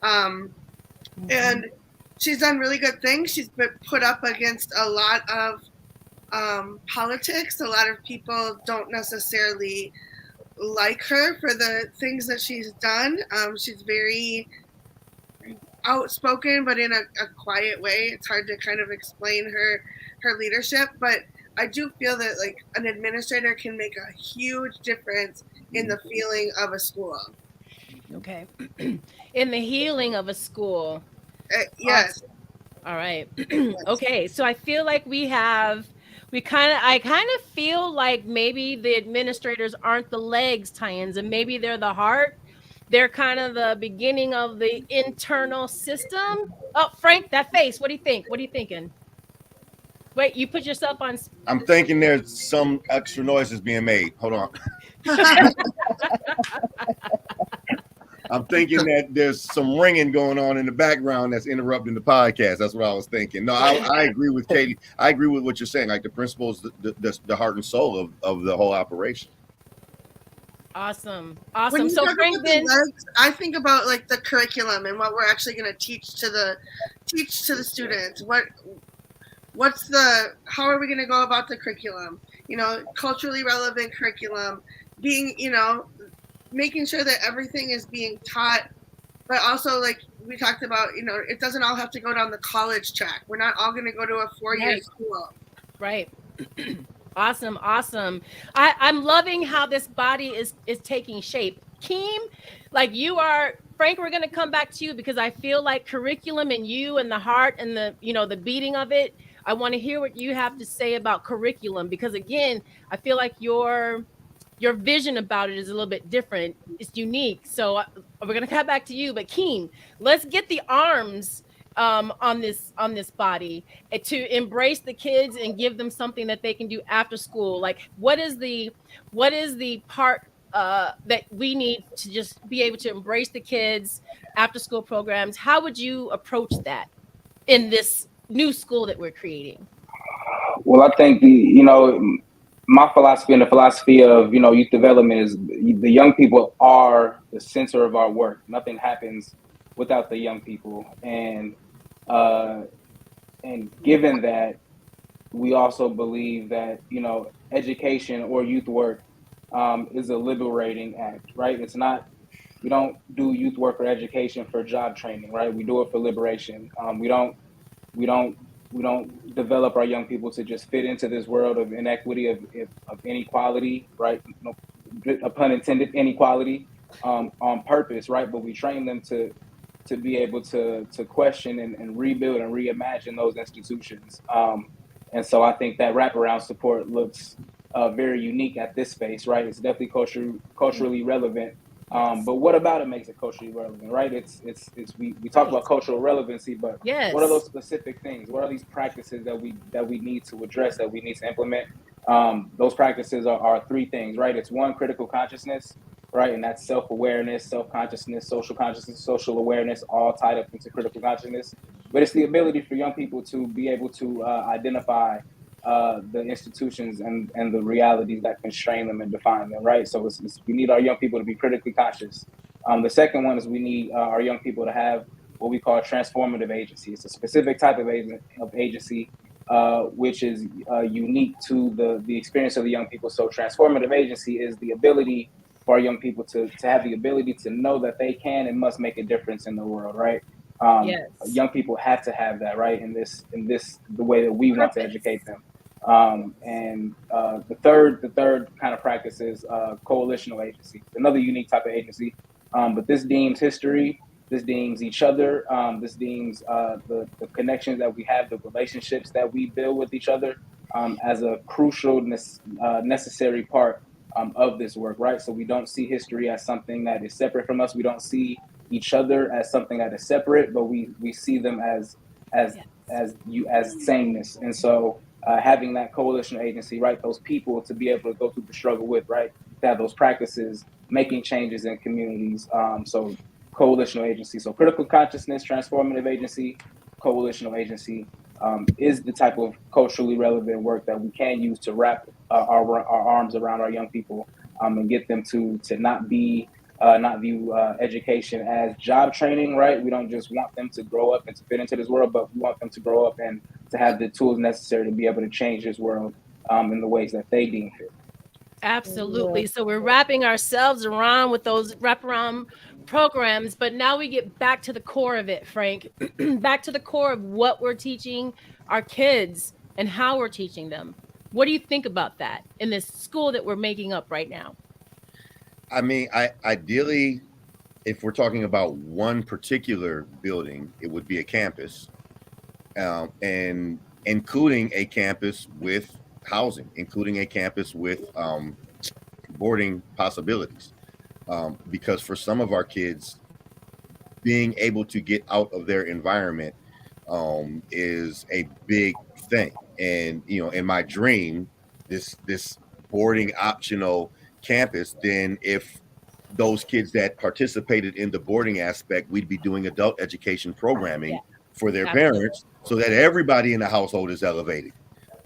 And she's done really good things. She's been put up against a lot of politics. A lot of people don't necessarily like her for the things that she's done. She's very outspoken, but in a quiet way. It's hard to kind of explain her leadership, but I do feel that like an administrator can make a huge difference in the feeling of a school. Okay. In the healing of a school. Yes. Awesome. All right. Okay. So I feel like I kind of feel like maybe the administrators aren't the legs, tie-ins, and maybe they're the heart. They're kind of the beginning of the internal system. Oh, Frank, that face. What do you think? What are you thinking? Wait, you put yourself on. I'm thinking there's some extra noises being made. Hold on. I'm thinking that there's some ringing going on in the background that's interrupting the podcast. That's what I was thinking. No, I agree with Katie. I agree with what you're saying. Like the principal is the heart and soul of the whole operation. Awesome. When you So talk Frank, about the legs, I think about like the curriculum and what we're actually going to teach to the students. How are we going to go about the curriculum? You know, culturally relevant curriculum, being, you know, making sure that everything is being taught, but also like we talked about, you know, it doesn't all have to go down the college track. We're not all going to go to a 4-year school. Right. Awesome. I'm loving how this body is taking shape. Keem, like you are, Frank, we're going to come back to you because I feel like curriculum and you and the heart and the, you know, the beating of it. I want to hear what you have to say about curriculum because again, I feel like your vision about it is a little bit different. It's unique. So we're going to come back to you, but Keem, let's get the arms on this body to embrace the kids and give them something that they can do after school. Like what is the part that we need to just be able to embrace the kids after school programs? How would you approach that in this new school that we're creating? Well, I think my philosophy and the philosophy of youth development is the young people are the center of our work. Nothing happens without the young people, and given that, we also believe that education or youth work is a liberating act, right? It's not. We don't do youth work or education for job training, right? We do it for liberation. We don't develop our young people to just fit into this world of inequity, of inequality, right? No pun intended, inequality, on purpose, right? But we train them to be able to question and rebuild and reimagine those institutions. And so I think that wraparound support looks very unique at this space, right? It's definitely culturally relevant. But what about it makes it culturally relevant, right? We talk about cultural relevancy, but what are those specific things? What are these practices that we need to address, that we need to implement? Those practices are three things, right? It's one, critical consciousness, right? And that's self-awareness, self-consciousness, social awareness, all tied up into critical consciousness. But it's the ability for young people to be able to identify the institutions and the realities that constrain them and define them, right? So we need our young people to be critically conscious. The second one is we need our young people to have what we call transformative agency. It's a specific type of agency which is unique to the experience of the young people. So transformative agency is the ability for our young people to have the ability to know that they can and must make a difference in the world, right? Young people have to have that, right? In this the way that we want to educate them. And the third kind of practice is coalitional agency, another unique type of agency. But this deems history, this deems each other, this deems the connections that we have, the relationships that we build with each other as a crucial, necessary part of this work, right? So we don't see history as something that is separate from us. We don't see each other as something that is separate, but we see them as sameness. And so having that coalition agency, right, those people to be able to go through the struggle with, right, to have those practices, making changes in communities. So coalitional agency, so critical consciousness, transformative agency, coalitional agency. is the type of culturally relevant work that we can use to wrap our arms around our young people, and get them to not view education as job training, right? We don't just want them to grow up and to fit into this world, but we want them to grow up and to have the tools necessary to be able to change this world in the ways that they deem fit. Absolutely. Yeah. So we're wrapping ourselves around with those wraparound programs, but now we get back to the core of it, Frank. Back to the core of what we're teaching our kids and how we're teaching them. What do you think about that in this school that we're making up right now? I mean, ideally, if we're talking about one particular building, it would be a campus, and including a campus with housing, including a campus with boarding possibilities. Because for some of our kids, being able to get out of their environment is a big thing. And in my dream, this boarding optional campus, then if those kids that participated in the boarding aspect, we'd be doing adult education programming for their parents, so that everybody in the household is elevated.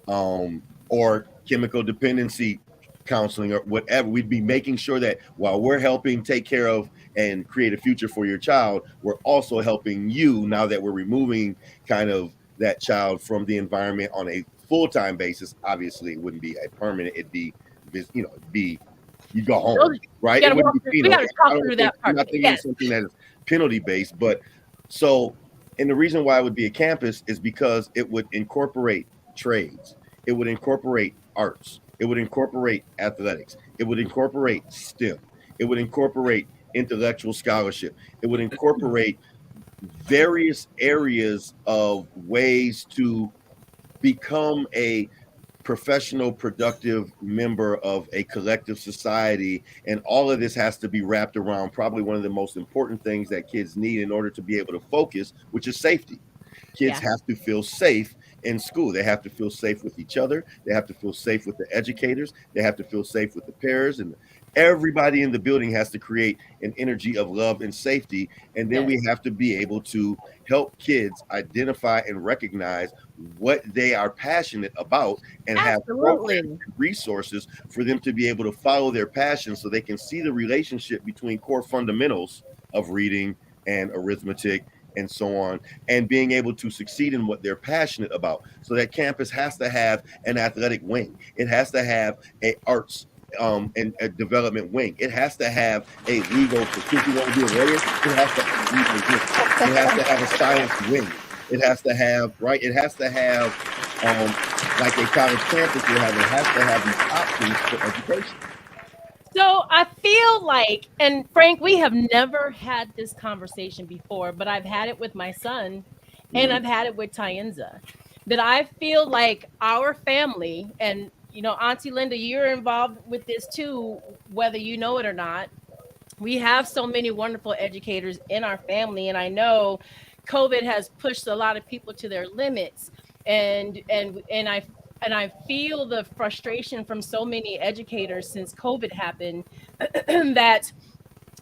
Or chemical dependency counseling or whatever. We'd be making sure that while we're helping take care of and create a future for your child, we're also helping you, now that we're removing kind of that child from the environment on a full-time basis. Obviously, it wouldn't be a permanent, it'd be you go home, right? We gotta talk through that part. I'm not thinking of something that is penalty based, but and the reason why it would be a campus is because it would incorporate trades, it would incorporate arts, it would incorporate athletics, it would incorporate STEM, it would incorporate intellectual scholarship, it would incorporate various areas of ways to become a professional, productive member of a collective society. And all of this has to be wrapped around probably one of the most important things that kids need in order to be able to focus, which is safety. Kids have to feel safe in school. They have to feel safe with each other. They have to feel safe with the educators. They have to feel safe with the parents, and everybody in the building has to create an energy of love and safety. And then we have to be able to help kids identify and recognize what they are passionate about, and have programs and resources for them to be able to follow their passion, so they can see the relationship between core fundamentals of reading and arithmetic and so on, and being able to succeed in what they're passionate about. So that campus has to have an athletic wing. It has to have a arts and a development wing. It has to have a legal, for kids who want to be a lawyer, it has to have a legal wing. It has to have a science wing. It has to have, it has to have, like a college campus will have, it has to have these options for education. So I feel like, and Frank, we have never had this conversation before, but I've had it with my son and I've had it with Tyenza, that I feel like our family, and Auntie Linda, you're involved with this too, whether you know it or not. We have so many wonderful educators in our family, and I know COVID has pushed a lot of people to their limits, and I feel the frustration from so many educators since COVID happened that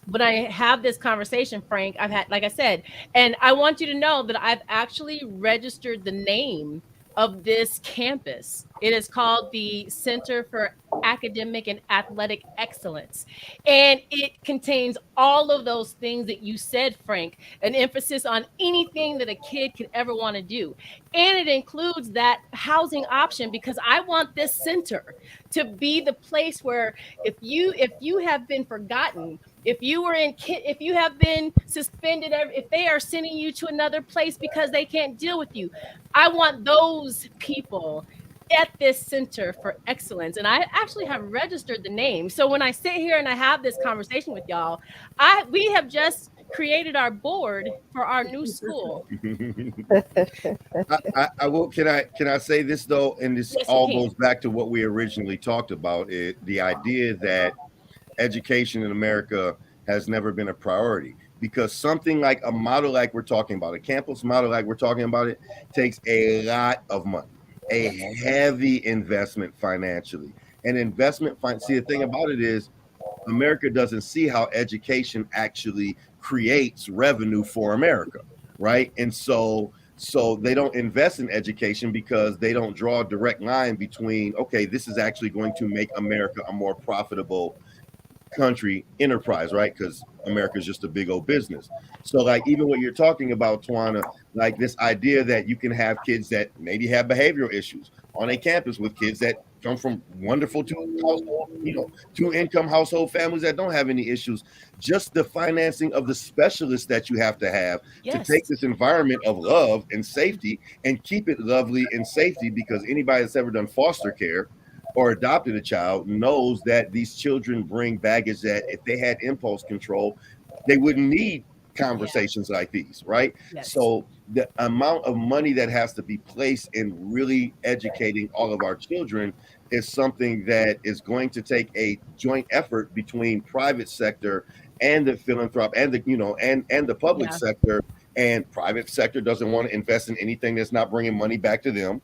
when I have this conversation, Frank, I've had, like I said, and I want you to know that I've actually registered the name of this campus. It is called the Center for Academic and Athletic Excellence. And it contains all of those things that you said, Frank, an emphasis on anything that a kid could ever want to do. And it includes that housing option, because I want this center to be the place where if you have been forgotten, if you have been suspended, if they are sending you to another place because they can't deal with you, I want those people at this Center for Excellence. And I actually have registered the name. So when I sit here and I have this conversation with y'all, we have just created our board for our new school. I will. Can I say this though? And this all goes back to what we originally talked about. The idea that education in America has never been a priority, because something like a model like we're talking about, a campus model like we're talking about, it takes a lot of money, a heavy investment financially. And see, the thing about it is America doesn't see how education actually creates revenue for America, right? And so So they don't invest in education because they don't draw a direct line between, okay, this is actually going to make America a more profitable country enterprise, right? Because America is just a big old business. So like even what you're talking about, Tawana, like this idea that you can have kids that maybe have behavioral issues on a campus with kids that come from wonderful two income household families that don't have any issues. Just the financing of the specialists that you have to Yes. take this environment of love and safety and keep it lovely and safety, because anybody that's ever done foster care or adopted a child knows that these children bring baggage that if they had impulse control, they wouldn't need conversations like these, right? Yes. So the amount of money that has to be placed in really educating all of our children is something that is going to take a joint effort between private sector and the philanthrop and the and the public sector. And private sector doesn't want to invest in anything that's not bringing money back to them,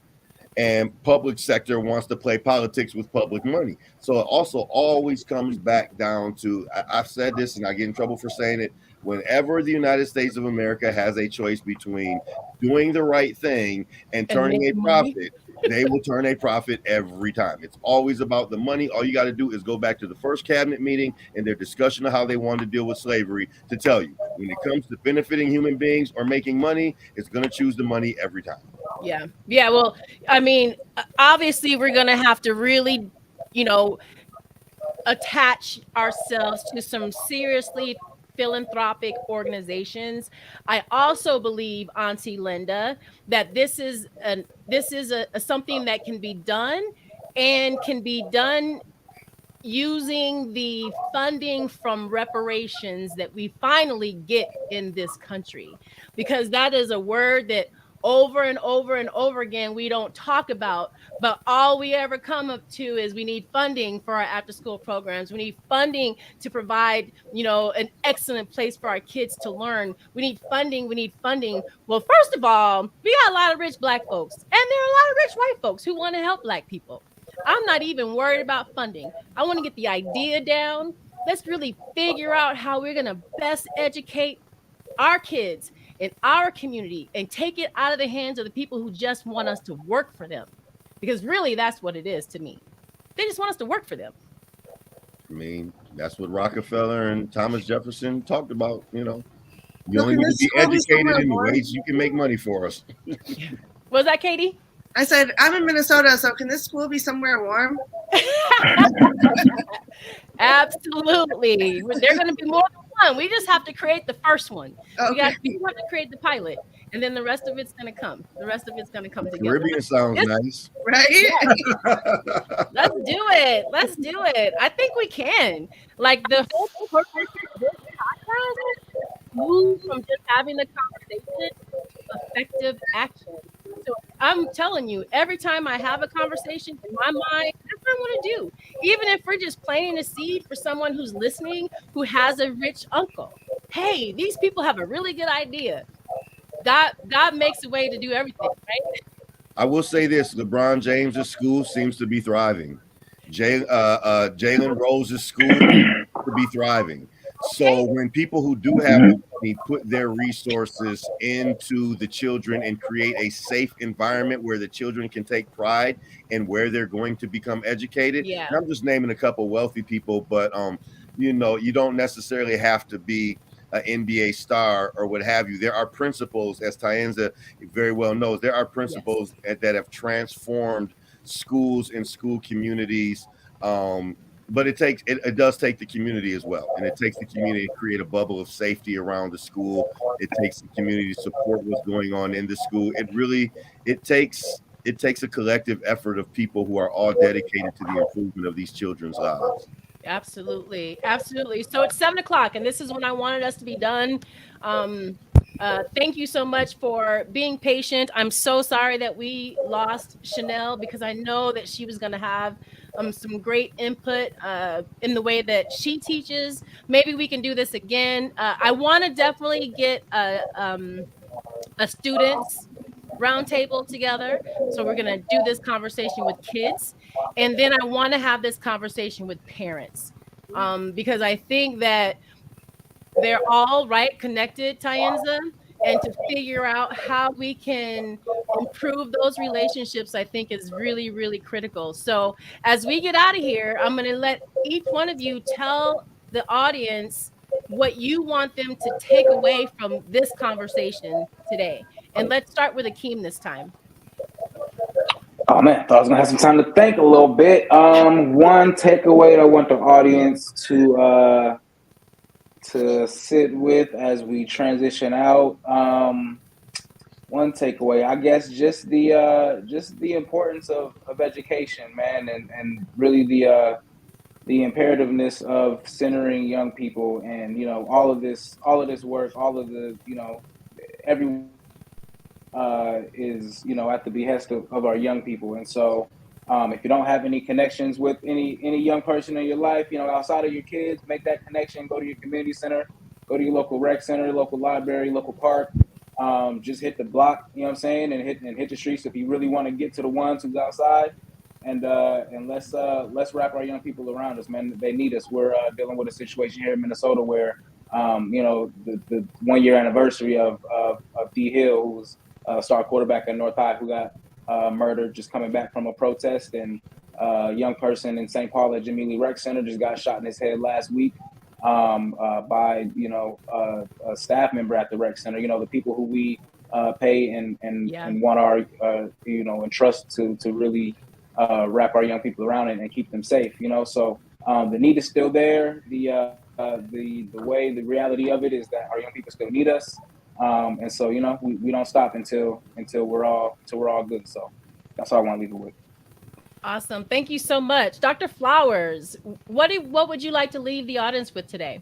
and public sector wants to play politics with public money. So it also always comes back down to, I've said this and I get in trouble for saying it, whenever the United States of America has a choice between doing the right thing and turning a profit, they will turn a profit every time. It's always about the money. All you got to do is go back to the first cabinet meeting and their discussion of how they wanted to deal with slavery to tell you, when it comes to benefiting human beings or making money, it's going to choose the money every time. Yeah. Yeah. Well, I mean, obviously we're going to have to really, attach ourselves to some seriously philanthropic organizations. I also believe, Auntie Linda, that this is something that can be done and can be done using the funding from reparations that we finally get in this country, because that is a word that over and over and over again we don't talk about, but all we ever come up to is we need funding for our after school programs, we need funding to provide an excellent place for our kids to learn, we need funding. Well, first of all, we got a lot of rich Black folks and there are a lot of rich white folks who want to help Black people. I'm not even worried about funding. I want to get the idea down. Let's really figure out how we're going to best educate our kids in our community and take it out of the hands of the people who just want us to work for them. Because really, that's what it is to me. They just want us to work for them. I mean, that's what Rockefeller and Thomas Jefferson talked about. You only need to be educated in the ways you can make money for us. Was that Katie? I said, I'm in Minnesota, so can this school be somewhere warm? Absolutely. They're going to be more than one. We just have to create the first one. Okay. We have to create the pilot, and then the rest of it's going to come. The rest of it's going to come together. Caribbean sounds nice. Right? Yeah. Let's do it. Let's do it. I think we can. Like the whole purpose of this podcast, move from just having a conversation to effective action. So I'm telling you, every time I have a conversation in my mind, that's what I want to do. Even if we're just planting a seed for someone who's listening, who has a rich uncle. Hey, these people have a really good idea. God makes a way to do everything, right? I will say this: LeBron James' school seems to be thriving. Jalen Rose's school seems to be thriving. So when people who do have money put their resources into the children and create a safe environment where the children can take pride in where they're going to become educated. Yeah. And I'm just naming a couple wealthy people, but you don't necessarily have to be an NBA star or what have you. There are principles, as Tyenza very well knows, there are principles that have transformed schools and school communities. But it does take the community as well. And it takes the community to create a bubble of safety around the school. It takes the community to support what's going on in the school. It takes a collective effort of people who are all dedicated to the improvement of these children's lives. Absolutely. Absolutely. So it's 7:00 and this is when I wanted us to be done. Thank you so much for being patient. I'm so sorry that we lost Chanel, because I know that she was going to have some great input in the way that she teaches. Maybe we can do this again. I want to definitely get a students roundtable together. So we're going to do this conversation with kids. And then I want to have this conversation with parents, because I think that they're all connected, Tyenza. and to figure out how we can improve those relationships, I think is really, really critical. So as we get out of here, I'm going to let each one of you tell the audience what you want them to take away from this conversation today. And let's start with Akeem this time. Oh man, thought I was gonna have some time to think a little bit. One takeaway I want the audience to sit with as we transition out. One takeaway, I guess, just the importance of education, man, and really the imperativeness of centering young people, and all of this work, all of the every is at the behest of our young people. And so if you don't have any connections with any young person in your life, outside of your kids, make that connection. Go to your community center, go to your local rec center, local library, local park. Just hit the block, you know what I'm saying, and hit the streets if you really want to get to the ones who's outside. And let's wrap our young people around us, man. They need us. We're dealing with a situation here in Minnesota where the 1 year anniversary of D Hill, who was star quarterback at North High, who got murdered just coming back from a protest, and a young person in St. Paul at Jimmy Lee Rec Center just got shot in his head last week by a staff member at the rec center. The people who we pay and want our entrust to really wrap our young people around and keep them safe. So the need is still there. The reality of it is that our young people still need us. And so, we don't stop until we're all good. So that's all I want to leave it with. Awesome. Thank you so much. Dr. Flowers, what would you like to leave the audience with today?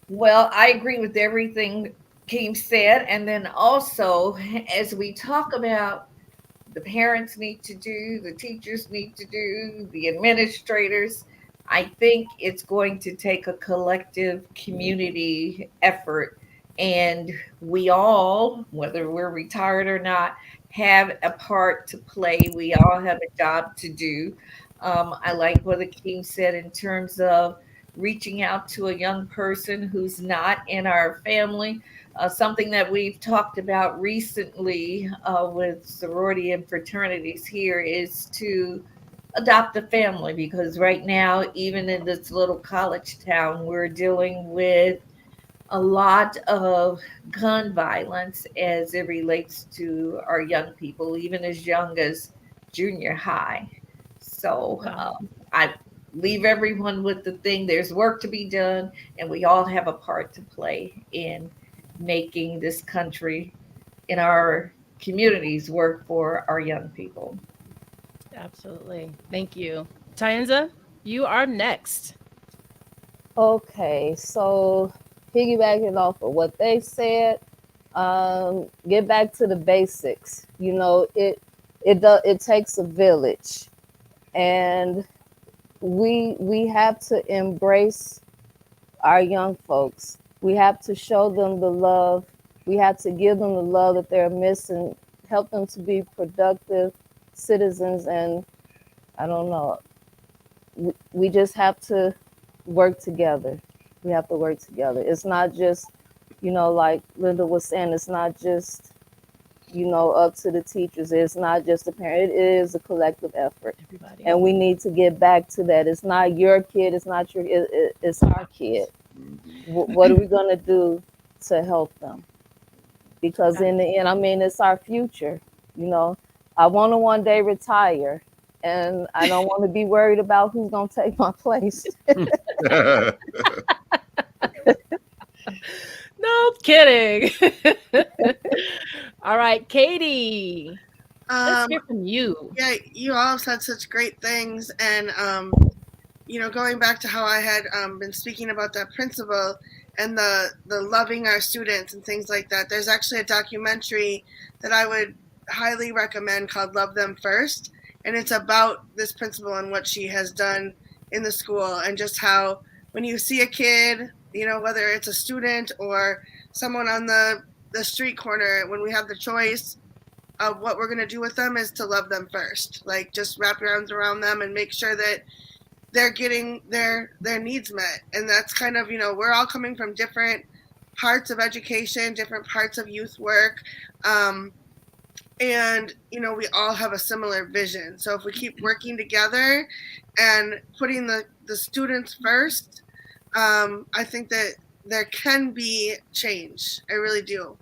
Well, I agree with everything Keem said. And then also, as we talk about the parents need to do, the teachers need to do, the administrators, I think it's going to take a collective community effort. And we all, whether we're retired or not, have a part to play. We all have a job to do. I like what Akeem said in terms of reaching out to a young person who's not in our family. Something that we've talked about recently with sorority and fraternities here is to adopt a family, because right now, even in this little college town, we're dealing with a lot of gun violence as it relates to our young people, even as young as junior high. So I leave everyone with the thing: there's work to be done, and we all have a part to play in making this country, in our communities, work for our young people. Absolutely. Thank you. Tyenza, you are next. Okay, so piggybacking off of what they said, get back to the basics. It takes a village, and we have to embrace our young folks. We have to show them the love. We have to give them the love that they're missing, help them to be productive citizens. And I don't know, we just have to work together. We have to work together. It's not just, like Linda was saying, it's not just, up to the teachers. It's not just the parent. It is a collective effort. Everybody. And we need to get back to that. It's not your kid. It's not it's our kid. What are we going to do to help them? Because in the end, it's our future. I want to one day retire, and I don't want to be worried about who's going to take my place. No kidding. All right, Katie. Let's hear from you. Yeah, you all have said such great things. And, going back to how I had been speaking about that principle and the loving our students and things like that, there's actually a documentary that I would highly recommend called Love Them First. And it's about this principal and what she has done in the school, and just how when you see a kid, whether it's a student or someone on the street corner, when we have the choice of what we're going to do with them, is to love them first. Like, just wrap your arms around them and make sure that they're getting their needs met. And that's kind of, we're all coming from different parts of education, different parts of youth work. And, you know, we all have a similar vision. So if we keep working together and putting the students first, I think that there can be change. I really do.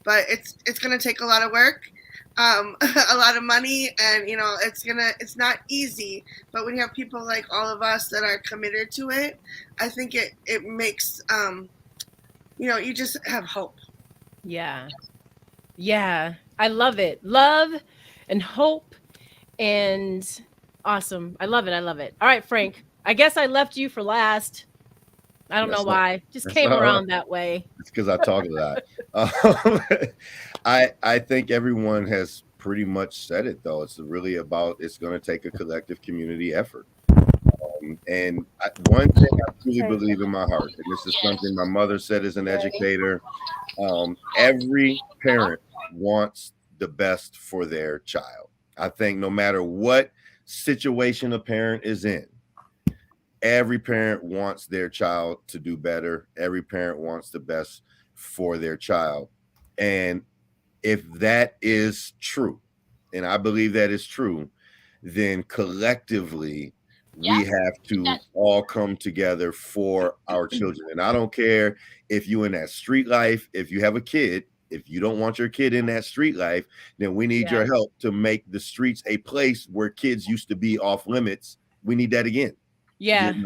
But it's going to take a lot of work, a lot of money, and, you know, it's not easy. But when you have people like all of us that are committed to it, I think it makes, you know, you just have hope. Yeah. Yeah. I love it. Love and hope and awesome. I love it. I love it. All right, Frank. I guess I left you for last. I don't know why. Just came around that way. It's because I talk a lot. I think everyone has pretty much said it, though. It's really about, it's going to take a collective community effort. And one thing I truly believe in my heart, and this is something my mother said as an educator, every parent wants the best for their child. I think no matter what situation a parent is in, every parent wants their child to do better. Every parent wants the best for their child. And if that is true, and I believe that is true, then collectively we have to all come together for our children. And I don't care if you in that street life, if you have a kid, if you don't want your kid in that street life, then we need your help to make the streets a place where kids used to be off limits. We need that again. Yeah. You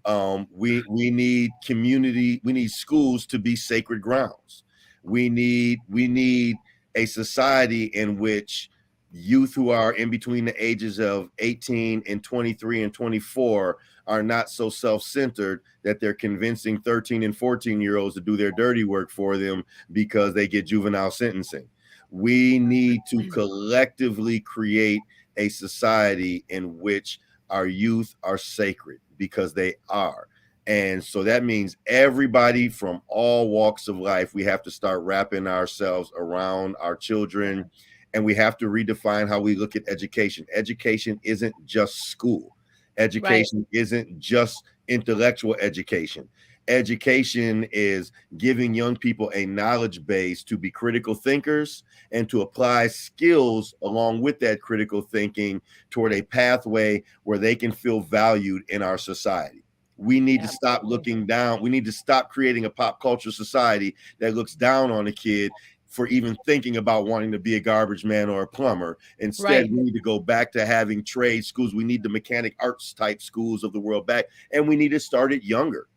know? We need community. We need schools to be sacred grounds. We need a society in which youth who are in between the ages of 18 and 23 and 24 are not so self-centered that they're convincing 13 and 14-year-olds to do their dirty work for them because they get juvenile sentencing. We need to collectively create a society in which our youth are sacred, because they are. And so that means everybody from all walks of life, we have to start wrapping ourselves around our children, and we have to redefine how we look at education. Education isn't just school. Education isn't just intellectual education. Education is giving young people a knowledge base to be critical thinkers and to apply skills along with that critical thinking toward a pathway where they can feel valued in our society. We need to stop looking down. We need to stop creating a pop culture society that looks down on a kid for even thinking about wanting to be a garbage man or a plumber. Instead, we need to go back to having trade schools. We need the mechanic arts type schools of the world back, and we need to start it younger.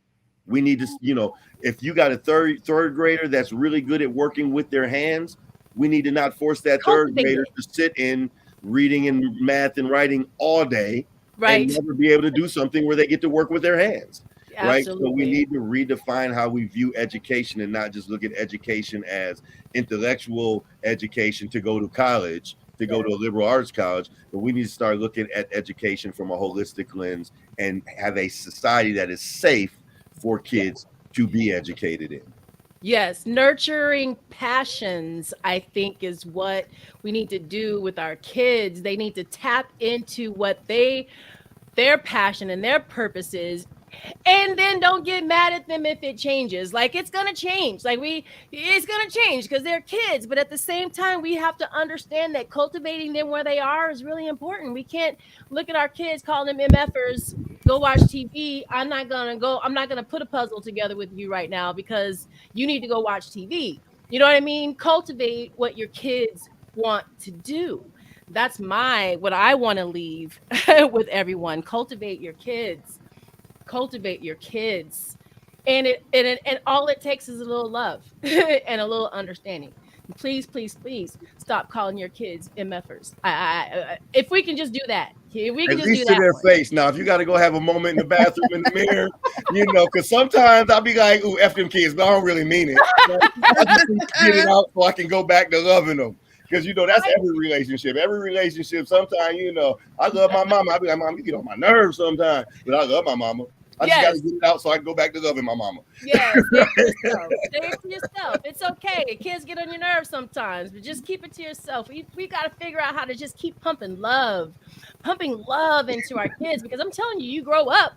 We need to, you know, if you got a third grader that's really good at working with their hands, we need to not force that third grader to sit in reading and math and writing all day and never be able to do something where they get to work with their hands. Right. So we need to redefine how we view education and not just look at education as intellectual education to go to college, to go to a liberal arts college, but we need to start looking at education from a holistic lens and have a society that is safe for kids to be educated in. Yes, nurturing passions, I think, is what we need to do with our kids. They need to tap into what their passion and their purpose is. And then don't get mad at them if it changes. Like, it's going to change. It's going to change because they're kids. But at the same time, we have to understand that cultivating them where they are is really important. We can't look at our kids, call them MFers, go watch TV. I'm not going to put a puzzle together with you right now because you need to go watch TV. You know what I mean? Cultivate what your kids want to do. That's what I want to leave with everyone. Cultivate your kids. Cultivate your kids, and all it takes is a little love and a little understanding. Please stop calling your kids MFers. If we can just do that, if we can at just least do that to their face. Now, if you got to go have a moment in the bathroom in the mirror, you know, because sometimes I'll be like, "Ooh, F them kids," but I don't really mean it. I just need to get it out so I can go back to loving them. Because, you know, that's every relationship. Every relationship, sometimes, you know, I love my mama. I be like, "Mom, you get on my nerves sometimes," but I love my mama. I just got to get it out so I can go back to loving my mama. Yes, say it to yourself. It's okay. Kids get on your nerves sometimes, but just keep it to yourself. We got to figure out how to just keep pumping love into our kids, because I'm telling you, you grow up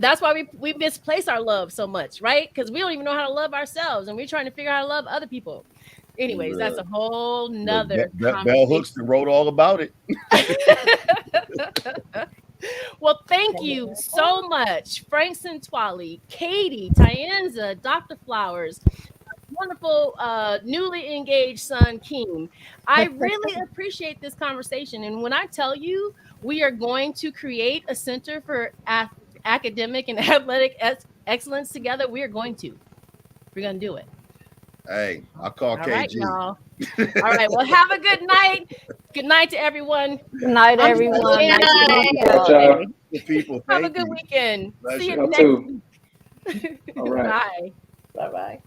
That's why we misplace our love so much, right? Because we don't even know how to love ourselves, and we're trying to figure out how to love other people. Anyways, that's a whole nother Bell conversation. Hookston wrote all about it. Well, thank you so much, Frank Centwali, Katie, Tyenza, Dr. Flowers, wonderful newly engaged son, Keem. I really appreciate this conversation. And when I tell you we are going to create a center for academic and athletic excellence together, we are going to. We're going to do it. Hey, I'll call KG. All right, y'all. All right. Well, have a good night. Good night to everyone. Good night, everyone. Good Nice to night. meet you all. Good people. Have a Thank good you. weekend. Bless See you. you Y'all next too. week. All right. Bye. Bye-bye.